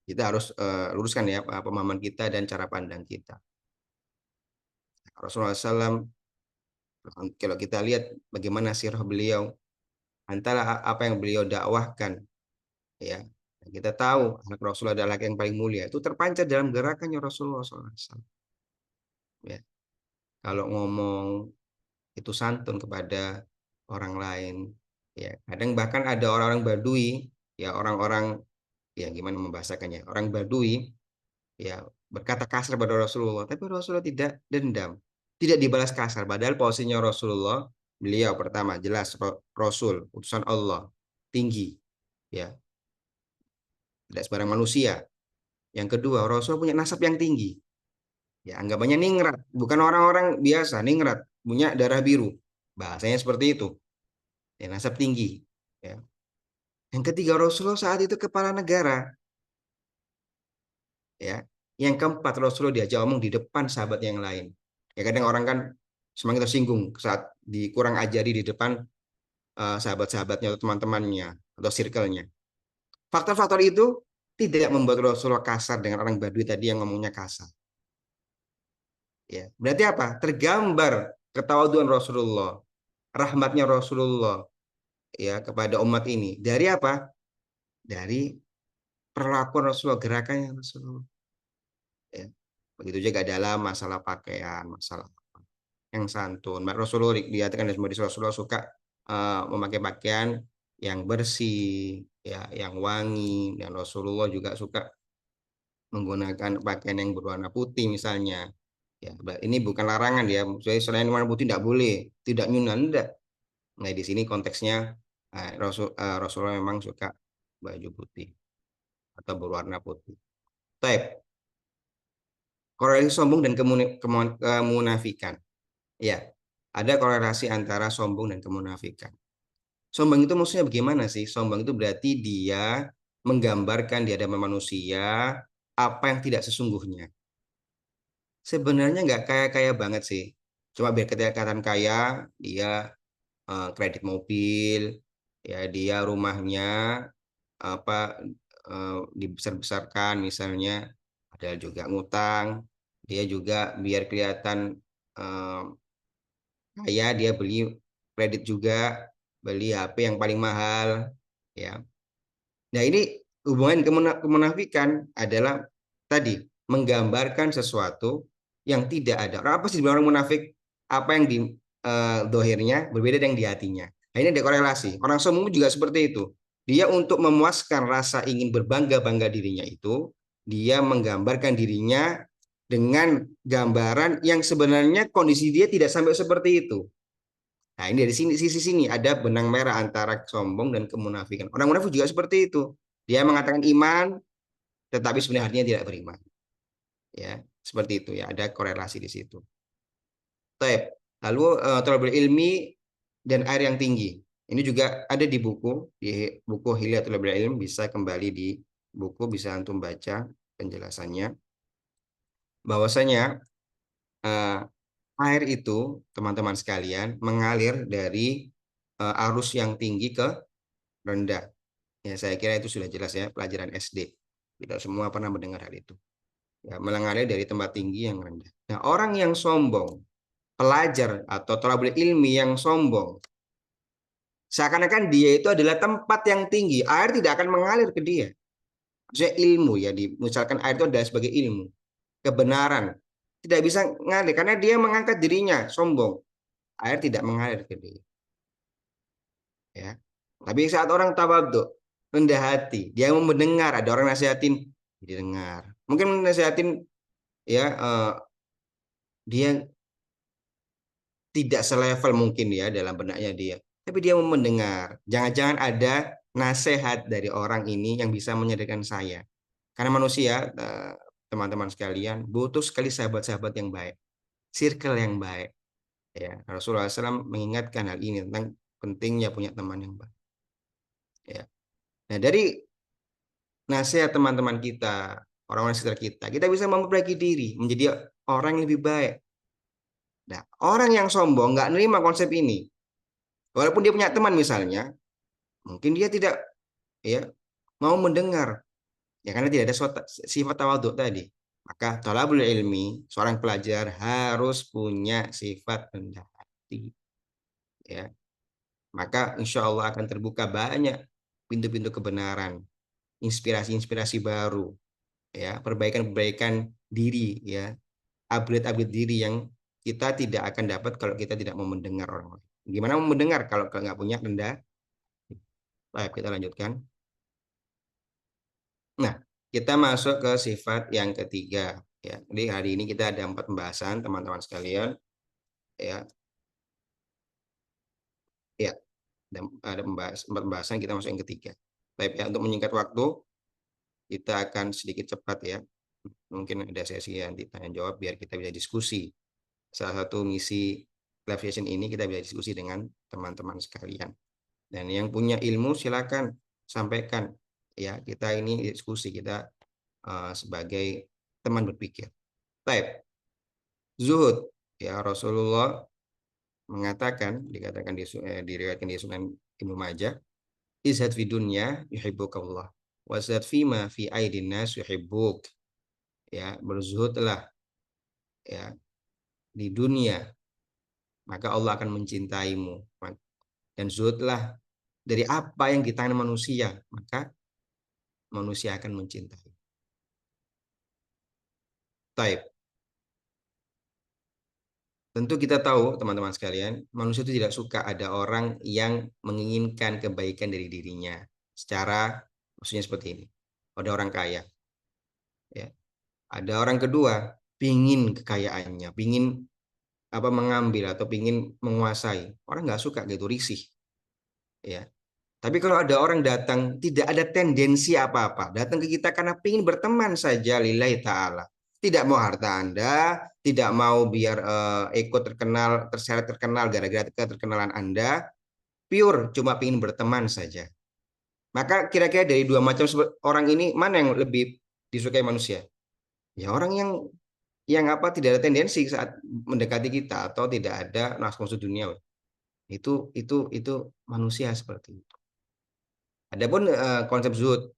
kita harus luruskan ya pemahaman kita dan cara pandang kita. Rasulullah SAW, kalau kita lihat bagaimana sirah beliau, antara apa yang beliau dakwahkan, ya kita tahu anak Rasulullah adalah yang paling mulia, itu terpancar dalam gerakannya Rasulullah SAW. Ya, kalau ngomong itu santun kepada orang lain, ya kadang bahkan ada orang-orang Badui, ya orang-orang, ya gimana membahasakannya, orang Badui ya berkata kasar pada Rasulullah, tapi Rasulullah tidak dendam, tidak dibalas kasar. Padahal posisinya Rasulullah, beliau pertama jelas Rasul, utusan Allah, tinggi, ya tidak sebarang manusia. Yang kedua, Rasul punya nasab yang tinggi, ya anggapannya ningrat, bukan orang-orang biasa, ningrat, punya darah biru, bahasanya seperti itu, ya nasab tinggi. Ya. Yang ketiga, Rasulullah saat itu kepala negara, ya. Yang keempat, Rasulullah diajak omong di depan sahabat yang lain. Ya kadang orang kan semakin tersinggung saat dikurang ajari di depan sahabat-sahabatnya atau teman-temannya atau circle-nya. Faktor-faktor itu tidak membuat Rasulullah kasar dengan orang Badui tadi yang ngomongnya kasar. Ya, berarti apa? Tergambar ketawaduan Rasulullah, rahmatnya Rasulullah ya kepada umat ini. Dari apa? Dari perlakuan Rasulullah, gerakannya Rasulullah. Ya. Begitu juga dalam masalah pakaian, masalah yang santun. Rasulullah dikatakan dari Rasulullah suka memakai pakaian yang bersih, ya, yang wangi. Dan Rasulullah juga suka menggunakan pakaian yang berwarna putih misalnya. Ya, ini bukan larangan ya. Saya selain warna putih tidak boleh, tidak nyunan, tidak. Nah di sini konteksnya Rasulullah memang suka baju putih atau berwarna putih. Type korelasi sombong dan kemunafikan. Ya, ada korelasi antara sombong dan kemunafikan. Sombong itu maksudnya bagaimana sih? Sombong itu berarti dia menggambarkan di hadapan manusia apa yang tidak sesungguhnya. Sebenarnya nggak kaya-kaya banget sih. Cuma biar kelihatan kaya, dia kredit mobil, ya dia rumahnya apa dibesar-besarkan, misalnya ada juga ngutang, dia juga biar kelihatan kaya, dia beli kredit juga, beli HP yang paling mahal, ya. Nah, ini hubungan kemunafikan adalah tadi menggambarkan sesuatu yang tidak ada. Apa sih orang munafik? Apa yang di dohirnya berbeda dengan di hatinya. Nah, ini ada korelasi. Orang sombong juga seperti itu. Dia untuk memuaskan rasa ingin berbangga-bangga dirinya itu, dia menggambarkan dirinya dengan gambaran yang sebenarnya kondisi dia tidak sampai seperti itu. Nah, ini dari sisi sini ada benang merah antara sombong dan kemunafikan. Orang munafik juga seperti itu. Dia mengatakan iman, tetapi sebenarnya hatinya tidak beriman. Ya, seperti itu ya. Ada korelasi di situ. Taib. Lalu thalabul ilmi dan air yang tinggi. Ini juga ada di buku Hilyatul Ilm, bisa kembali di buku, bisa antum baca penjelasannya. Bahwasanya air itu, teman-teman sekalian, mengalir dari arus yang tinggi ke rendah. Ya, saya kira itu sudah jelas ya, pelajaran SD. Kita semua pernah mendengar hal itu. Ya, mengalir dari tempat tinggi yang rendah. Nah, orang yang sombong, pelajar atau thalabul ilmi yang sombong, seakan-akan dia itu adalah tempat yang tinggi. Air tidak akan mengalir ke dia. Maksudnya ilmu ya, misalkan air itu adalah sebagai ilmu, kebenaran. Tidak bisa mengalir karena dia mengangkat dirinya, sombong. Air tidak mengalir ke dia. Ya. Tapi saat orang tawadhu, rendah hati, dia mau mendengar, ada orang nasihatin, didengar. Mungkin nasihatin ya dia tidak selevel mungkin ya dalam benaknya dia. Tapi dia mau mendengar. Jangan-jangan ada nasihat dari orang ini yang bisa menyadarkan saya. Karena manusia, teman-teman sekalian, butuh sekali sahabat-sahabat yang baik, circle yang baik. Ya, Rasulullah SAW mengingatkan hal ini tentang pentingnya punya teman yang baik. Ya. Nah, dari nasihat teman-teman kita, orang-orang sekitar kita bisa memperbaiki diri menjadi orang yang lebih baik. Nah, orang yang sombong nggak nerima konsep ini. Walaupun dia punya teman misalnya, mungkin dia tidak ya mau mendengar. Ya karena tidak ada sifat tawadhu tadi. Maka thalabul ilmi, seorang pelajar harus punya sifat rendah hati. Ya. Maka insya Allah akan terbuka banyak pintu-pintu kebenaran, inspirasi-inspirasi baru, ya, perbaikan-perbaikan diri, ya, upgrade-upgrade diri yang kita tidak akan dapat kalau kita tidak mau mendengar orang lain. Gimana mau mendengar kalau nggak punya rendah? Baik, kita lanjutkan. Nah, kita masuk ke sifat yang ketiga. Ya, jadi hari ini kita ada 4 pembahasan, teman-teman sekalian. Ya, ya, ada 4 pembahasan, kita masuk yang ketiga. Baik ya, untuk menyingkat waktu, kita akan sedikit cepat ya. Mungkin ada sesi yang ditanya jawab biar kita bisa diskusi. Salah satu misi live session ini kita bisa diskusi dengan teman-teman sekalian. Dan yang punya ilmu silakan sampaikan. Ya, kita ini diskusi, kita sebagai teman berpikir. Baik. Zuhud. Ya, Rasulullah mengatakan, diriwayatkan di Sunan Ibnu Majah, izhad fi dunya yuhibbukallah wazhad fima fi aidin nas yuhibbuk. Ya, berzuhudlah ya di dunia, maka Allah akan mencintaimu. Dan zuhudlah dari apa yang di tangan manusia, maka manusia akan mencintai. Taib. Tentu kita tahu, teman-teman sekalian, manusia itu tidak suka ada orang yang menginginkan kebaikan dari dirinya. Maksudnya seperti ini. Ada orang kaya. Ya. Ada orang kedua, pingin kekayaannya, pingin mengambil atau pingin menguasai. Orang nggak suka gitu, risih. Ya. Tapi kalau ada orang datang, tidak ada tendensi apa-apa. Datang ke kita karena pingin berteman saja, lillahi ta'ala. Tidak mau harta Anda, tidak mau biar ikut terkenal, terseret terkenal gara-gara keterkenalan Anda. Pure, cuma pingin berteman saja. Maka kira-kira dari dua macam orang ini, mana yang lebih disukai manusia? Ya orang yang tidak ada tendensi saat mendekati kita atau tidak ada nafsu dunia. Itu manusia seperti itu. Adapun konsep zuhud,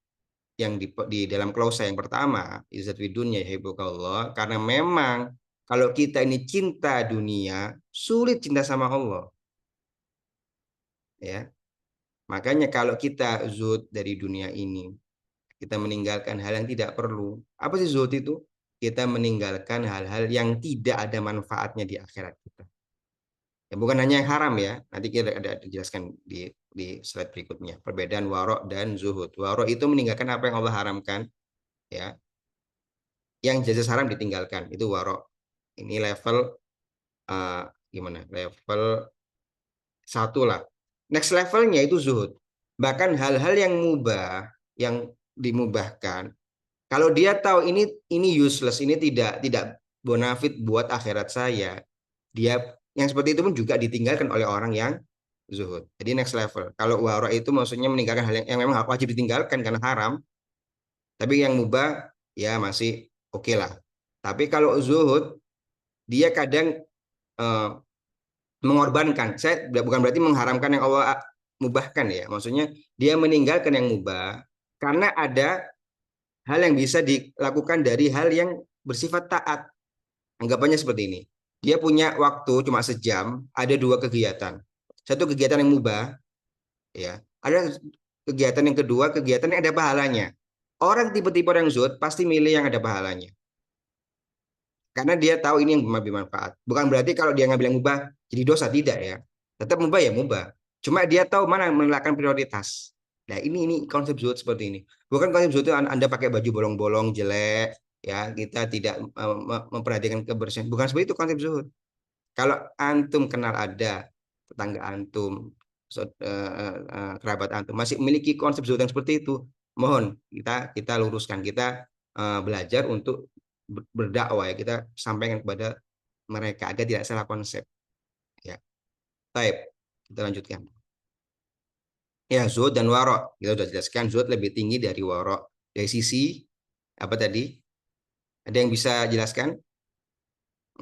yang di dalam klausa yang pertama, izzat fid dunya yuhibbukallah, karena memang kalau kita ini cinta dunia, sulit cinta sama Allah. Ya. Makanya kalau kita zuhud dari dunia ini, kita meninggalkan hal yang tidak perlu. Apa sih zuhud itu? Kita meninggalkan hal-hal yang tidak ada manfaatnya di akhirat kita. Ya, bukan hanya yang haram ya. Nanti kita ada dijelaskan di slide berikutnya. Perbedaan warok dan zuhud. Warok itu meninggalkan apa yang Allah haramkan, ya. Yang jelas haram ditinggalkan, itu warok. Ini level gimana? Level 1 lah. Next levelnya itu zuhud. Bahkan hal-hal yang mubah, yang dimubahkan, kalau dia tahu ini useless, ini tidak bonafit buat akhirat saya, dia yang seperti itu pun juga ditinggalkan oleh orang yang zuhud. Jadi next level. Kalau wara itu maksudnya meninggalkan hal yang memang wajib ditinggalkan karena haram, tapi yang mubah ya masih oke lah. Tapi kalau zuhud, dia kadang mengorbankan. Saya bukan berarti mengharamkan yang Allah mubahkan ya. Maksudnya dia meninggalkan yang mubah karena ada hal yang bisa dilakukan dari hal yang bersifat taat. Anggapannya seperti ini. Dia punya waktu cuma sejam, ada 2 kegiatan. Satu kegiatan yang mubah, ya. Ada kegiatan yang kedua, kegiatan yang ada pahalanya. Orang tipe-tipe orang zuhud pasti milih yang ada pahalanya. Karena dia tahu ini yang lebih bermanfaat. Bukan berarti kalau dia ngambil yang mubah jadi dosa, tidak ya. Tetap mubah ya mubah. Cuma dia tahu mana yang meletakkan prioritas. Nah, ini konsep zuhud seperti ini. Bukan konsep zuhud itu Anda pakai baju bolong-bolong jelek, ya, kita tidak memperhatikan kebersihan. Bukan seperti itu konsep zuhud. Kalau antum kenal ada tetangga antum, kerabat antum masih memiliki konsep zuhud yang seperti itu, mohon kita luruskan, kita belajar untuk berdakwah ya, kita sampaikan kepada mereka agar tidak salah konsep. Ya, baik, kita lanjutkan. Ya, zuhud dan warok kita sudah jelaskan. Zuhud lebih tinggi dari warok. Dari sisi apa tadi? Ada yang bisa jelaskan?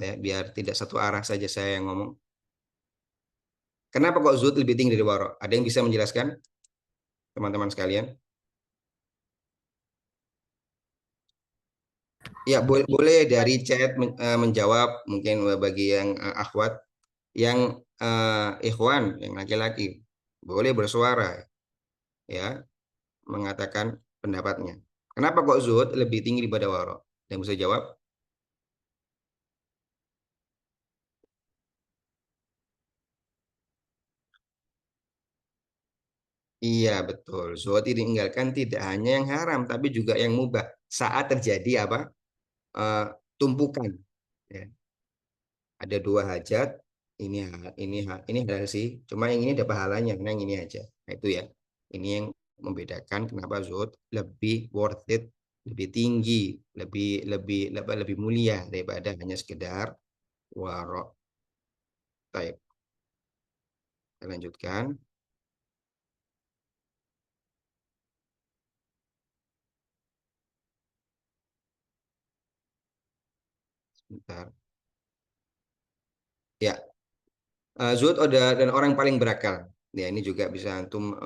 Ya, biar tidak satu arah saja saya yang ngomong. Kenapa kok zuhud lebih tinggi dari warok? Ada yang bisa menjelaskan, teman-teman sekalian? Ya, boleh dari chat menjawab, mungkin bagi yang akhwat, yang ikhwan, yang laki-laki, boleh bersuara, ya, mengatakan pendapatnya. Kenapa kok zuhud lebih tinggi daripada warok? Yang bisa jawab? Iya, betul. Zuhud ditinggalkan tidak hanya yang haram, tapi juga yang mubah. Saat terjadi apa? Eh, tumpukan. Ya. Ada 2 hajat. Ini halal sih. Cuma yang ini ada pahalanya, karena yang ini aja. Nah, itu ya. Ini yang membedakan kenapa zuhud lebih worth it, lebih tinggi, lebih mulia daripada hanya sekedar warok. Baik. Kita lanjutkan. Sebentar. Ya, zuhud dan orang paling berakal. Ya, ini juga bisa antum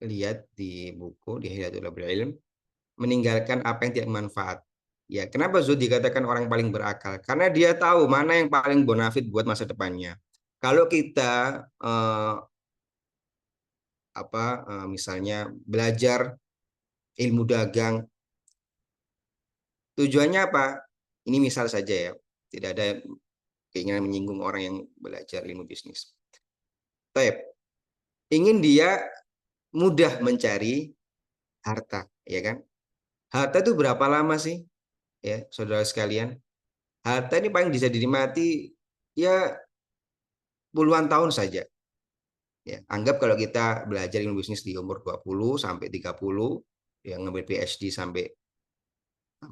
lihat di buku di Hidayatul Ilm, meninggalkan apa yang tidak bermanfaat. Ya, kenapa zuhud dikatakan orang paling berakal? Karena dia tahu mana yang paling bonafit buat masa depannya. Kalau kita misalnya belajar ilmu dagang, tujuannya apa? Ini misal saja ya, tidak ada keinginan menyinggung orang yang belajar ilmu bisnis. Baik, ingin dia mudah mencari harta, ya kan? Harta itu berapa lama sih, ya saudara sekalian? Harta ini paling bisa dinikmati ya puluhan tahun saja. Ya, anggap kalau kita belajar ilmu bisnis di umur 20 sampai 30, yang ngambil PhD sampai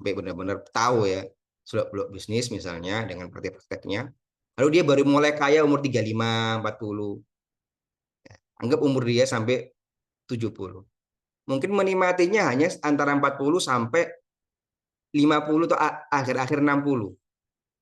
benar-benar tahu ya seluk-beluk bisnis misalnya dengan praktek-prakteknya. Lalu dia baru mulai kaya umur 35, 40. Ya, anggap umur dia sampai 70. Mungkin menikmatinya hanya antara 40 sampai 50 atau akhir-akhir 60.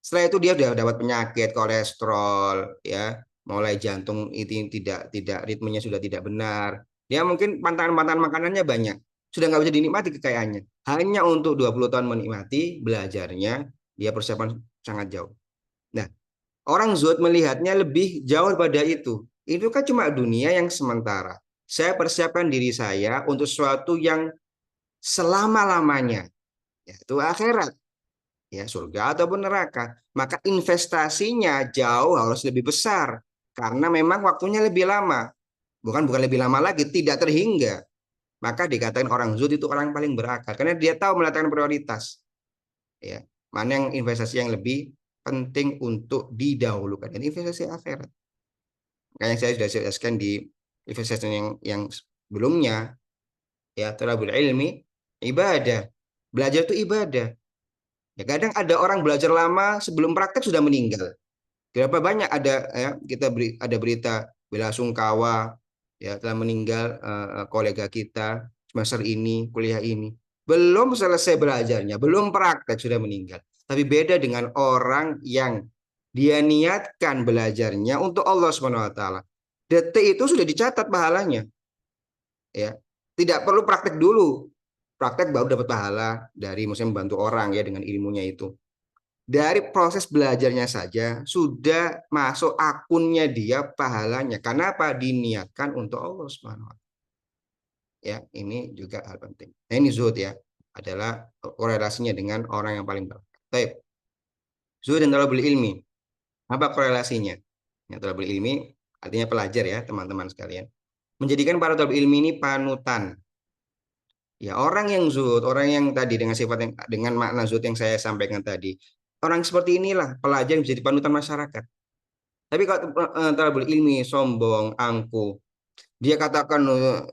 Setelah itu dia sudah dapat penyakit, kolesterol, ya, mulai jantung itu tidak ritmenya sudah tidak benar. Dia mungkin pantangan-pantangan makanannya banyak. sudah nggak bisa dinikmati kekayaannya. Hanya untuk 20 tahun menikmati belajarnya, dia persiapan sangat jauh. Nah, orang zuhud melihatnya lebih jauh pada itu. Itu kan cuma dunia yang sementara. Saya persiapkan diri saya untuk sesuatu yang selama-lamanya, yaitu akhirat, ya surga ataupun neraka. Maka investasinya jauh harus lebih besar karena memang waktunya lebih lama. Bukan lebih lama lagi, tidak terhingga. Maka dikatakan orang zuhud itu orang yang paling berakal karena dia tahu meletakkan prioritas. Ya, mana yang investasi yang lebih penting untuk didahulukan, dan investasi akhirat. Kayak yang saya sudah jelaskan di investasi yang sebelumnya, ya thalabul ilmi ibadah. Belajar itu ibadah. Ya, kadang ada orang belajar lama sebelum praktek sudah meninggal. Berapa banyak ada ya ada berita bela sungkawa ya telah meninggal kolega kita semester ini, kuliah ini. Belum selesai belajarnya, belum praktek sudah meninggal. Tapi beda dengan orang yang dia niatkan belajarnya untuk Allah Subhanahu wa taala. Detik itu sudah dicatat pahalanya. Ya. Tidak perlu praktek dulu. Praktek baru dapat pahala dari misalnya membantu orang ya dengan ilmunya itu. Dari proses belajarnya saja sudah masuk akunnya dia pahalanya. Karena apa? Diniatkan untuk Allah Subhanahu wa taala. Ya, ini juga hal penting. Nah, ini zuhud ya, adalah korelasinya dengan orang yang paling berakal. Baik. Zuhud dan talabul ilmi. Apa korelasinya? Ya, talabul ilmi artinya pelajar ya, teman-teman sekalian. Menjadikan para talabul ilmi ini panutan. Ya, orang yang zuhud, orang yang tadi dengan sifat yang dengan makna zuhud yang saya sampaikan tadi, orang seperti inilah pelajar yang menjadi panutan masyarakat. Tapi kalau talabul ilmi sombong, angkuh, dia katakan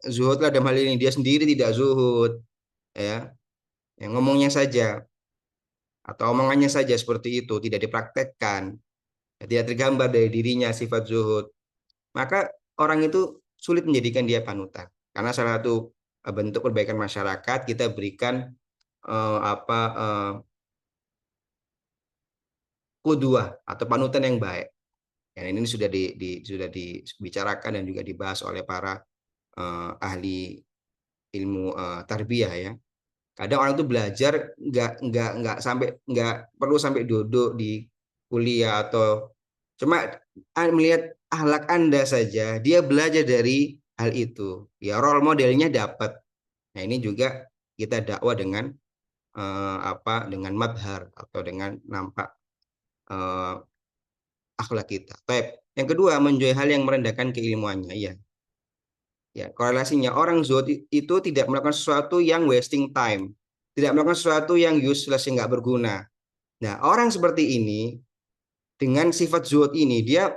zuhudlah dalam hal ini, dia sendiri tidak zuhud, ya, yang ngomongnya saja atau omongannya saja seperti itu, tidak dipraktekkan, ya, tidak tergambar dari dirinya sifat zuhud, maka orang itu sulit menjadikan dia panutan. Karena salah satu bentuk perbaikan masyarakat kita berikan qudwah atau panutan yang baik. Dan ini sudah sudah dibicarakan dan juga dibahas oleh para ahli ilmu tarbiyah ya. Kadang orang tuh belajar nggak perlu sampai duduk di kuliah atau cuma melihat akhlak Anda saja, dia belajar dari hal itu. Ya role modelnya dapat. Nah, ini juga kita dakwah dengan dengan madhar atau dengan nampak akhlak kita. Baik. Yang kedua, menjauhi hal yang merendahkan keilmuannya. Iya. Ya, korelasinya orang zuhud itu tidak melakukan sesuatu yang wasting time, tidak melakukan sesuatu yang useless yang nggak berguna. Nah, orang seperti ini dengan sifat zuhud ini dia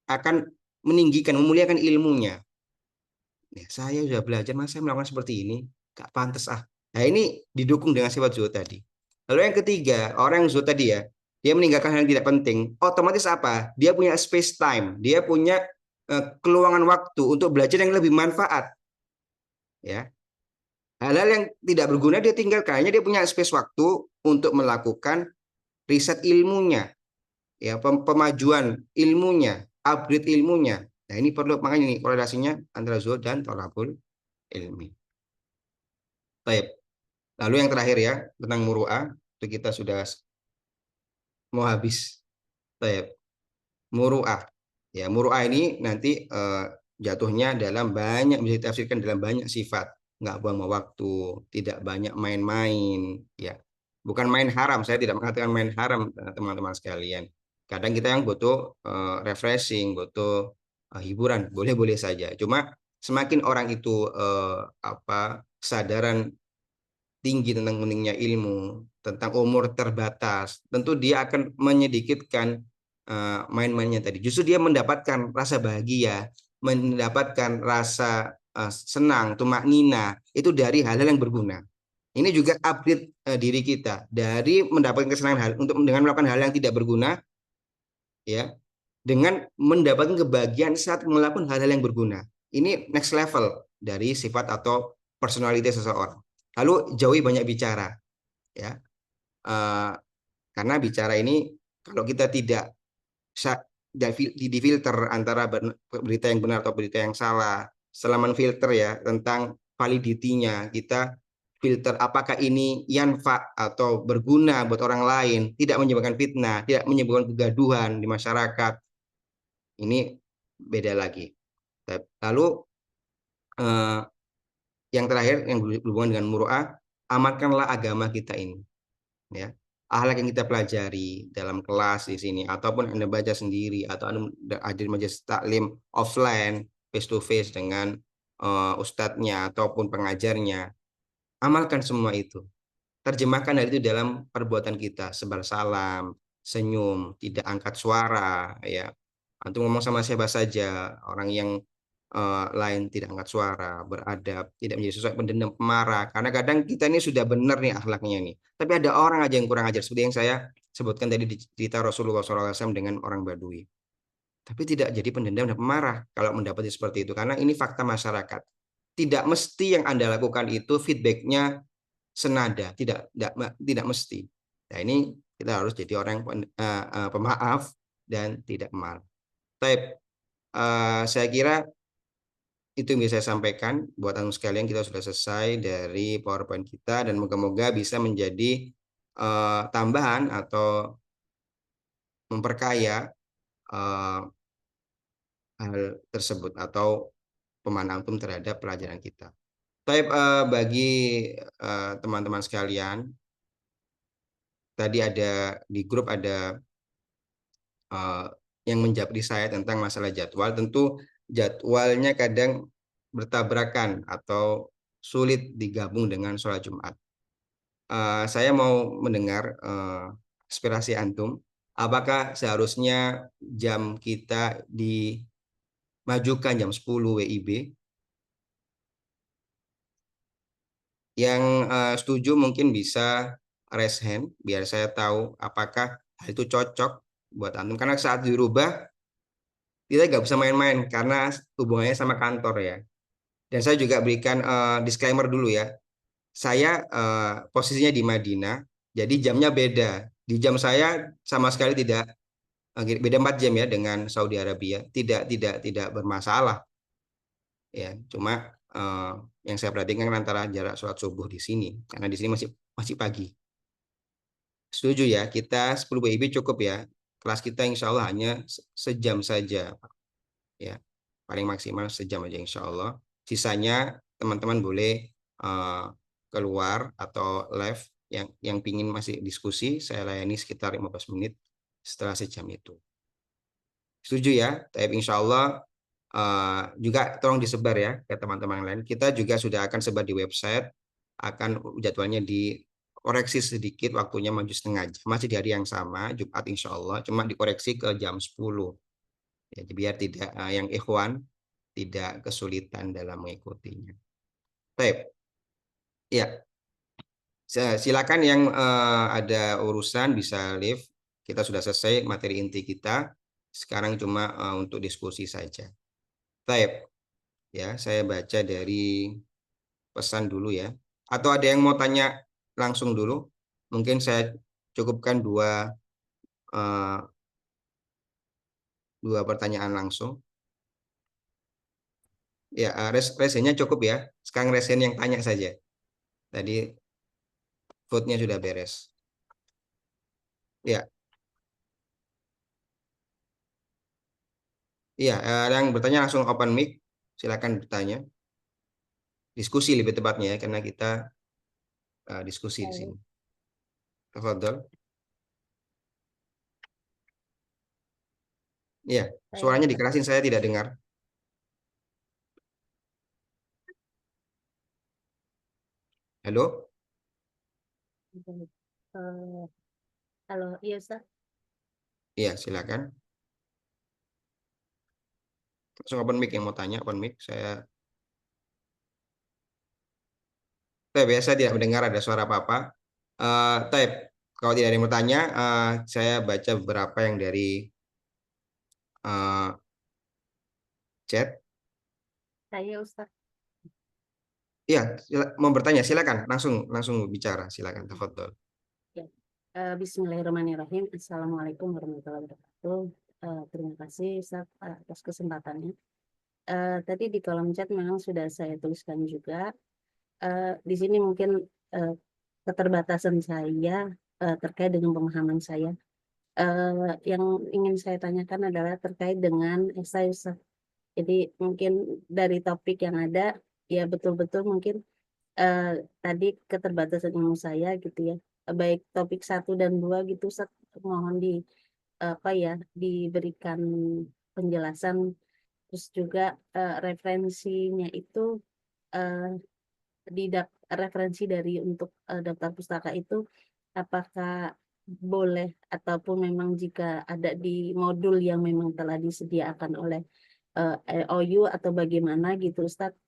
akan meninggikan, memuliakan ilmunya. Ya, saya sudah belajar, masa saya melakukan seperti ini, nggak pantas ah. Nah, ini didukung dengan sifat zuhud tadi. Lalu yang ketiga, orang yang zuhud tadi ya, dia meninggalkan hal yang tidak penting. Otomatis apa? Dia punya space time, dia punya keluangan waktu untuk belajar yang lebih manfaat. Ya, hal-hal yang tidak berguna dia tinggalkan. Hanya dia punya space waktu untuk melakukan riset ilmunya, ya pemajuan ilmunya, upgrade ilmunya. Nah ini perlu, makanya ini korelasinya antara zuhud dan thalabul ilmi. Baik. Lalu yang terakhir ya tentang muru'ah, itu kita sudah mau habis. Baik. Muru'ah. Ya, muru'ah ini nanti jatuhnya dalam banyak, bisa ditafsirkan dalam banyak sifat. Nggak buang waktu, tidak banyak main-main, ya. Bukan main haram, saya tidak mengatakan main haram, teman-teman sekalian. Kadang kita yang butuh refreshing, butuh hiburan, boleh-boleh saja. Cuma semakin orang itu kesadaran tinggi tentang pentingnya ilmu, tentang umur terbatas, tentu dia akan menyedikitkan main-mainnya tadi. Justru dia mendapatkan rasa bahagia, mendapatkan rasa senang, tumaknina, itu dari hal-hal yang berguna. Ini juga upgrade diri kita dari mendapatkan kesenangan hal untuk dengan melakukan hal yang tidak berguna, ya, dengan mendapatkan kebahagiaan saat melakukan hal-hal yang berguna. Ini next level dari sifat atau personalitas seseorang. Lalu jauhi banyak bicara, ya, karena bicara ini kalau kita tidak bisa difilter antara berita yang benar atau berita yang salah, setelah menfilter ya tentang validitinya, kita filter apakah ini yanfa atau berguna buat orang lain, tidak menyebabkan fitnah, tidak menyebabkan kegaduhan di masyarakat. Ini beda lagi. Lalu yang terakhir yang berhubungan dengan muru'ah, amalkanlah agama kita ini, ya. Akhlak yang kita pelajari dalam kelas di sini ataupun Anda baca sendiri atau Anda hadir majelis taklim offline face to face dengan ustadznya ataupun pengajarnya, amalkan semua itu. Terjemahkan hal itu dalam perbuatan kita, sebar salam, senyum, tidak angkat suara, ya. Antum ngomong sama siapa saja, orang yang lain tidak angkat suara, beradab, tidak menjadi sosok pendendam, pemarah. Karena kadang kita ini sudah benar nih akhlaknya nih, tapi ada orang aja yang kurang ajar. Seperti yang saya sebutkan tadi di cerita Rasulullah SAW dengan orang Badui. Tapi tidak jadi pendendam dan pemarah kalau mendapati seperti itu, karena ini fakta masyarakat. Tidak mesti yang Anda lakukan itu feedbacknya senada, tidak mesti. Nah, ini kita harus jadi orang yang pemaaf dan tidak marah. Tapi saya kira itu yang bisa saya sampaikan buat antum sekalian. Kita sudah selesai dari PowerPoint kita dan moga-moga bisa menjadi tambahan atau memperkaya hal tersebut atau pemahaman antum terhadap pelajaran kita. Tapi bagi teman-teman sekalian, tadi ada di grup ada yang menjawab saya tentang masalah jadwal. Tentu jadwalnya kadang bertabrakan atau sulit digabung dengan sholat Jumat. Saya mau mendengar aspirasi antum. Apakah seharusnya jam kita dimajukan jam 10 WIB? Yang setuju mungkin bisa raise hand biar saya tahu apakah hal itu cocok buat antum. Karena saat dirubah kita nggak bisa main-main karena hubungannya sama kantor ya. Dan saya juga berikan disclaimer dulu ya. Saya posisinya di Madinah, jadi jamnya beda. Di jam saya sama sekali tidak beda 4 jam ya dengan Saudi Arabia. Tidak bermasalah ya. Cuma yang saya perhatikan antara jarak sholat subuh di sini karena di sini masih pagi. Setuju ya, kita 10 WIB cukup ya. Kelas kita insya Allah hanya sejam saja ya. Paling maksimal sejam aja insya Allah. Sisanya teman-teman boleh keluar atau live yang pingin masih diskusi, saya layani sekitar 15 menit setelah sejam itu. Setuju ya? Tapi insya Allah juga tolong disebar ya ke teman-teman lain. Kita juga sudah akan sebar di website, akan jadwalnya dikoreksi sedikit, waktunya maju setengah jam. Masih di hari yang sama, Jumat insya Allah, cuma dikoreksi ke jam 10. Ya, biar tidak yang ikhwan tidak kesulitan dalam mengikutinya. Baik, ya. Silakan yang ada urusan bisa live. Kita sudah selesai materi inti kita. Sekarang cuma untuk diskusi saja. Baik, ya saya baca dari pesan dulu ya. Atau ada yang mau tanya langsung dulu? Mungkin saya cukupkan dua pertanyaan langsung. Ya, resennya cukup ya. Sekarang resen yang tanya saja. Tadi vote-nya sudah beres. Ya, iya, yang bertanya langsung open mic, silakan bertanya. Diskusi lebih tepatnya ya, karena kita diskusi di sini. Tafadhol. Iya, suaranya dikerasin, saya tidak dengar. Halo?
Halo, iya Ustaz.
Iya, silakan. Langsung open mic yang mau tanya, open mic. Saya biasa tidak mendengar ada suara apa-apa. Type, kalau tidak ada yang bertanya, saya baca beberapa yang dari chat.
Saya Ustaz.
Iya, mau bertanya, silakan. Langsung bicara, silakan. Tafadhol.
Ya. Bismillahirrahmanirrahim. Assalamualaikum warahmatullahi wabarakatuh. Terima kasih Ustaz atas kesempatannya. Tadi di kolom chat memang sudah saya tuliskan juga. di sini mungkin keterbatasan saya terkait dengan pemahaman saya. Yang ingin saya tanyakan adalah terkait dengan esai Ustaz. Jadi mungkin dari topik yang ada, ya betul-betul mungkin tadi keterbatasan ilmu saya gitu ya. Baik topik 1 dan 2 gitu Ustaz, mohon diberikan penjelasan, terus juga referensinya itu eh, referensi dari untuk daftar pustaka itu apakah boleh ataupun memang jika ada di modul yang memang telah disediakan oleh OU atau bagaimana gitu Ustadz.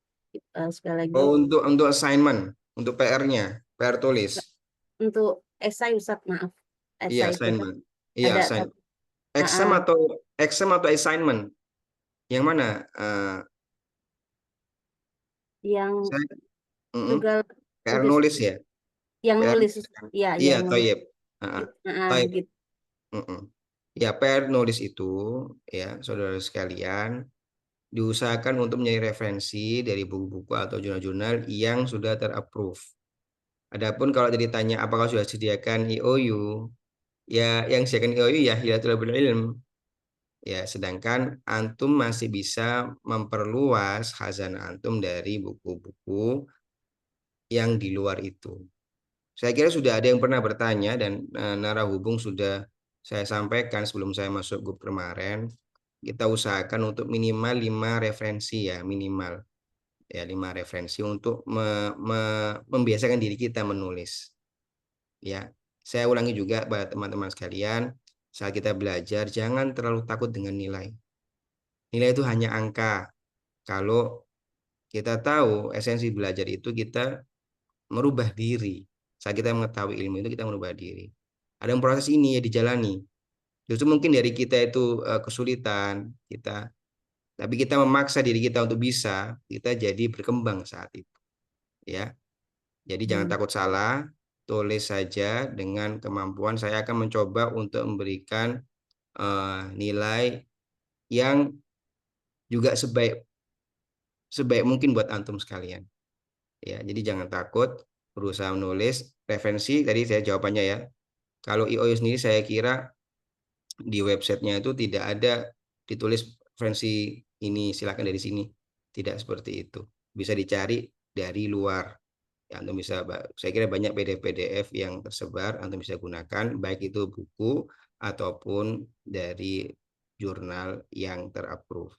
Sekali lagi
Oh, untuk assignment, untuk PR-nya, PR tulis.
untuk esai Ustadz, maaf,
Iya,
esai itu kan
assignment. Iya,
ada
assignment.
ah,
Exam
ah,
atau assignment? Yang mana?
yang
Saya
juga
PR
tugas
nulis ya.
yang
PR
nulis ya
iya,
yang nulis
toyib. Heeh, toyib.
gitu.
Mm-mm. Ya, PR nulis itu ya, saudara sekalian, diusahakan untuk mencari referensi dari buku-buku atau jurnal-jurnal yang sudah terapprove. Adapun kalau ditanya apakah sudah disediakan IOU, ya yang disediakan IOU ya Hilatul Ilm. Ya, sedangkan antum masih bisa memperluas khazanah antum dari buku-buku yang di luar itu. Saya kira sudah ada yang pernah bertanya dan narahubung sudah saya sampaikan sebelum saya masuk grup kemarin. Kita usahakan untuk minimal 5 referensi ya, minimal. Ya, 5 referensi untuk membiasakan diri kita menulis. Ya, saya ulangi juga pada teman-teman sekalian, saat kita belajar jangan terlalu takut dengan nilai. Nilai itu hanya angka. Kalau kita tahu esensi belajar itu kita merubah diri. Saat kita mengetahui ilmu itu kita merubah diri. Ada yang proses ini ya dijalani. Justru mungkin dari kita itu kesulitan kita, tapi kita memaksa diri kita untuk bisa, kita jadi berkembang saat itu. Ya, jadi jangan takut salah, tulis saja dengan kemampuan. Saya akan mencoba untuk memberikan nilai yang juga sebaik mungkin buat antum sekalian. Ya, jadi jangan takut berusaha menulis referensi. Tadi saya jawabannya ya. Kalau IOU sendiri saya kira di websitenya itu tidak ada ditulis referensi ini silakan dari sini. Tidak seperti itu. Bisa dicari dari luar. Ya, antum bisa, saya kira banyak PDF-PDF yang tersebar, antum bisa gunakan, baik itu buku ataupun dari jurnal yang terapprove.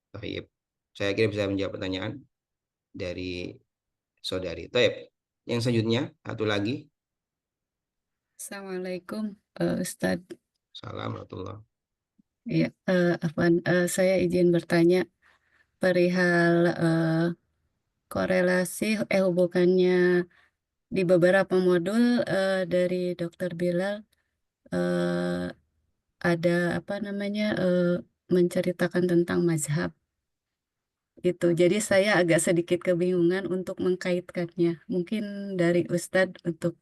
Baik. Saya kira bisa menjawab pertanyaan dari saudari. Baik. Yang selanjutnya, satu lagi.
Assalamualaikum, Ustadz.
Salam warahmatullahi.
Ya, Afwan, saya izin bertanya perihal korelasi hubungannya di beberapa modul dari Dr. Bilal ada apa namanya menceritakan tentang mazhab itu. Jadi saya agak sedikit kebingungan untuk mengkaitkannya. Mungkin dari Ustadz untuk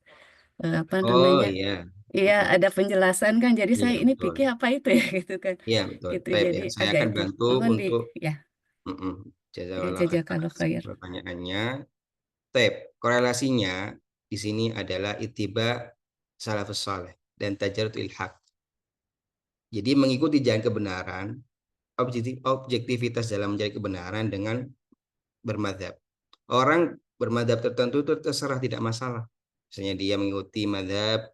apa
Oh
namanya?
iya.
Iya, ada penjelasan kan. Jadi
Iya
saya ini
betul.
pikir apa itu ya gitu kan.
Iya betul.
Gitu.
Baik
Jadi
ya, saya
agak
akan
itu.
bantu
Mohon
untuk
ya, ya
jazakallah khair
jazakallah
atas
khair.
pertanyaannya. Baik, korelasinya di sini adalah ittiba salafus saleh dan tajarrud haq. Jadi mengikuti jalan kebenaran, objektivitas dalam mencari kebenaran dengan bermadhab. Orang bermadhab tertentu itu terserah, tidak masalah. Misalnya dia mengikuti madhab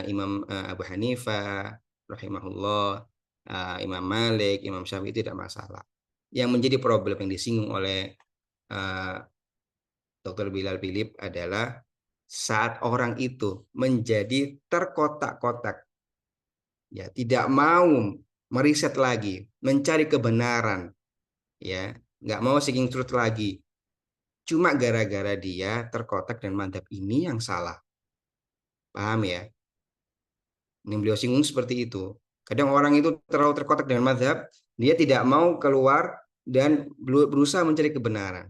Imam Abu Hanifah, rahimahullah, Imam Malik, Imam Syafi'i, tidak masalah. Yang menjadi problem yang disinggung oleh Dr. Bilal Philip adalah saat orang itu menjadi terkotak-kotak, ya tidak mau meriset lagi, mencari kebenaran, ya nggak mau seeking truth lagi, cuma gara-gara dia terkotak dan madhab ini yang salah. Paham ya? Ini beliau singgung seperti itu. Kadang orang itu terlalu terkotak dengan madhab, dia tidak mau keluar dan berusaha mencari kebenaran.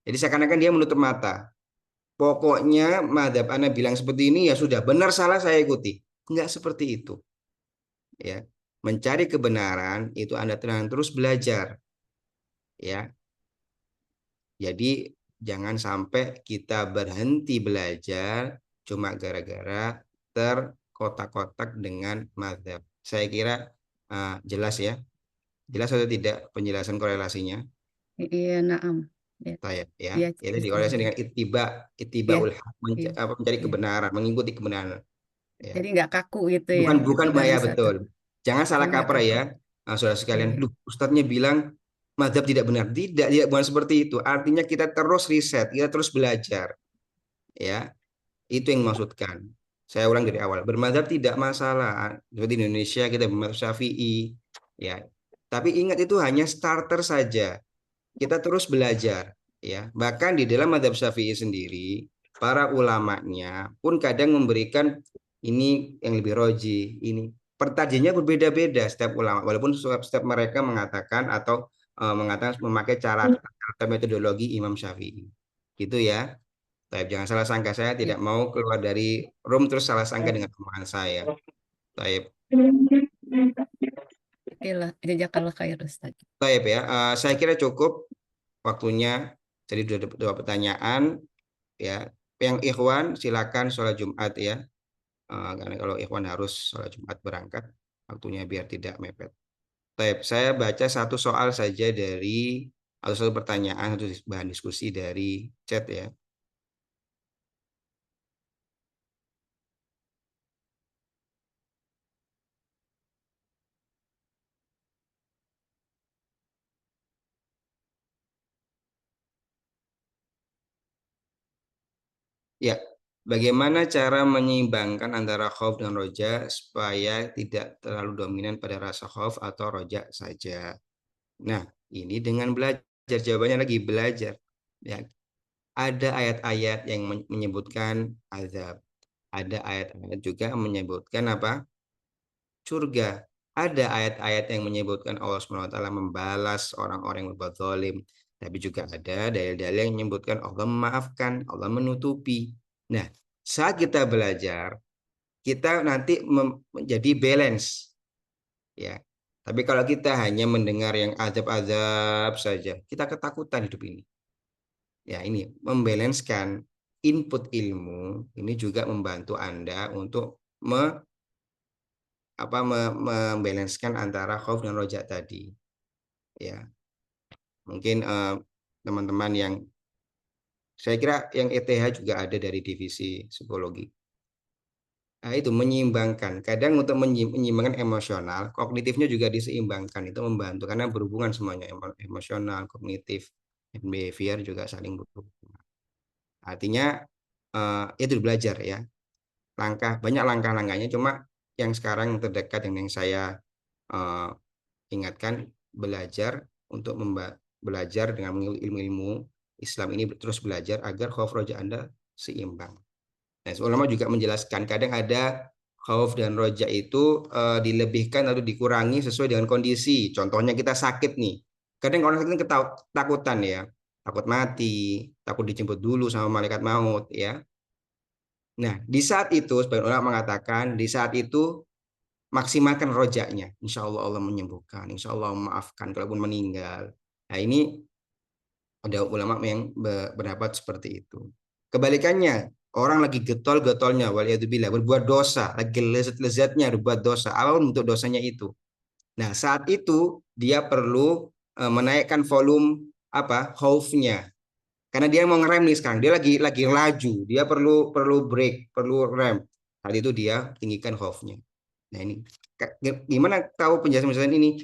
Jadi seakan-akan dia menutup mata. Pokoknya madhab Anda bilang seperti ini ya sudah, benar salah saya ikuti. Enggak seperti itu. Ya, mencari kebenaran itu Anda terus belajar. Ya, jadi jangan sampai kita berhenti belajar cuma gara-gara terkotak-kotak dengan mazhab. Saya kira jelas ya. Jelas atau tidak penjelasan korelasinya?
Iya, naam. Ya,
Saya ya.
iya,
Itu
Ustaz.
dikorelasi dengan
Iya,
ittiba'ul haq,
iya,
mencari
iya.
kebenaran, mengikuti kebenaran. Ya.
Jadi nggak kaku gitu ya
Bukan
dalam
ya
satu.
betul. Jangan salah
Jadi nggak
kaprah
kaku.
ya. Saudara sekalian,
Iya,
loh, Ustadznya bilang mazhab tidak benar. Tidak, bukan seperti itu. Artinya kita terus riset, kita terus belajar. Ya, itu yang dimaksudkan. Saya ulang dari awal. Bermadzhab tidak masalah. Seperti di Indonesia kita bermadzhab Syafi'i, ya. Tapi ingat itu hanya starter saja. Kita terus belajar, ya. Bahkan di dalam madzhab Syafi'i sendiri, para ulamanya pun kadang memberikan ini yang lebih roji, ini pertajinnya berbeda-beda setiap ulama. Walaupun setiap mereka mengatakan atau mengatakan memakai cara metodologi Imam Syafi'i. Gitu ya. Taib, jangan salah sangka, saya
iya.
tidak mau keluar dari room terus salah sangka dengan omongan saya. Taib,
Oke lah, jazakallah khair Ustaz.
taib ya. Saya kira cukup waktunya. Jadi dua pertanyaan ya. Yang ikhwan silakan sholat Jumat ya. Karena kalau ikhwan harus sholat Jumat berangkat, waktunya biar tidak mepet. Taib, saya baca satu soal saja dari atau satu pertanyaan atau bahan diskusi dari chat ya. Ya, bagaimana cara menyeimbangkan antara khauf dan roja supaya tidak terlalu dominan pada rasa khauf atau roja saja? Nah, ini dengan belajar. Jawabannya lagi belajar. Ya, ada ayat-ayat yang menyebutkan azab. Ada ayat-ayat juga yang menyebutkan apa? Surga. Ada ayat-ayat yang menyebutkan Allah SWT membalas orang-orang yang berbuat zalim. Tapi juga ada dalil-dalil yang menyebutkan Allah memaafkan, Allah menutupi. Nah, saat kita belajar, kita nanti menjadi balance. Ya. Tapi kalau kita hanya mendengar yang azab-azab saja, kita ketakutan hidup ini. Ya, ini membalanskan input ilmu ini juga membantu Anda untuk membalanskan antara khauf dan roja tadi. Ya, mungkin teman-teman yang saya kira yang ETH juga ada dari divisi psikologi. Nah, itu menyeimbangkan. Kadang untuk menyeimbangkan emosional, kognitifnya juga diseimbangkan. Itu membantu karena berhubungan semuanya, emosional, kognitif, dan behavior juga saling berhubungan. Artinya itu belajar ya. Banyak langkah-langkahnya, cuma yang sekarang terdekat yang saya ingatkan, belajar untuk belajar dengan ilmu-ilmu Islam ini, terus belajar agar khauf roja Anda seimbang. Nah, ulama juga menjelaskan kadang ada khauf dan roja itu dilebihkan atau dikurangi sesuai dengan kondisi. Contohnya kita sakit nih. Kadang orang sakit ketakutan ya, takut mati, takut dijemput dulu sama malaikat maut ya. Nah, di saat itu sebagian ulama mengatakan di saat itu maksimalkan rojanya. Insya Allah Allah menyembuhkan, insya Allah memaafkan kalaupun meninggal. Nah, ini ada ulama yang berpendapat seperti itu. Kebalikannya, orang lagi getol-getolnya, waliyadzubillah, berbuat dosa, lagi lezat-lezatnya berbuat dosa, apapun untuk dosanya itu. Nah, saat itu dia perlu menaikkan volume khaufnya. Karena dia mau ngerem nih sekarang, dia lagi laju, dia perlu break, perlu rem. Saat itu dia tinggikan khaufnya. Nah, ini gimana tahu penjelasan ini?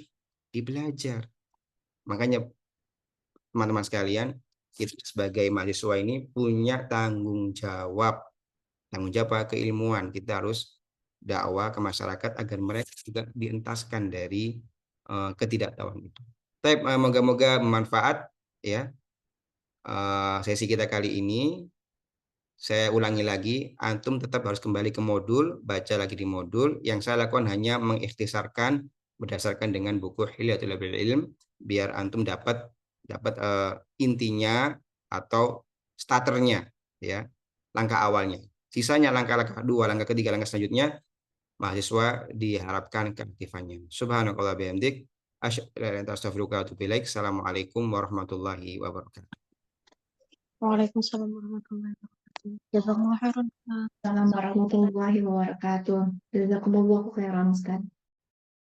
Dibelajar. Makanya teman-teman sekalian, kita sebagai mahasiswa ini punya tanggung jawab. Tanggung jawab keilmuan. Kita harus dakwah ke masyarakat agar mereka juga dientaskan dari ketidaktahuan itu. Tapi moga-moga bermanfaat ya sesi kita kali ini. Saya ulangi lagi, antum tetap harus kembali ke modul, baca lagi di modul. Yang saya lakukan hanya mengikhtisarkan berdasarkan dengan buku Hilyatul Ilm, biar antum dapat intinya atau starternya, ya, langkah awalnya. Sisanya langkah-langkah kedua, langkah ketiga, langkah selanjutnya, mahasiswa diharapkan keaktifannya. Subhanakallah bihamdik, asyhadu an la ilaha illa anta astaghfiruka wa atubu ilaik. Assalamualaikum warahmatullahi wabarakatuh.
Waalaikumsalam warahmatullahi wabarakatuh. Jazakumullah khairan.
Assalamualaikum warahmatullahi wabarakatuh. Jazakumullah khairan, Ustaz.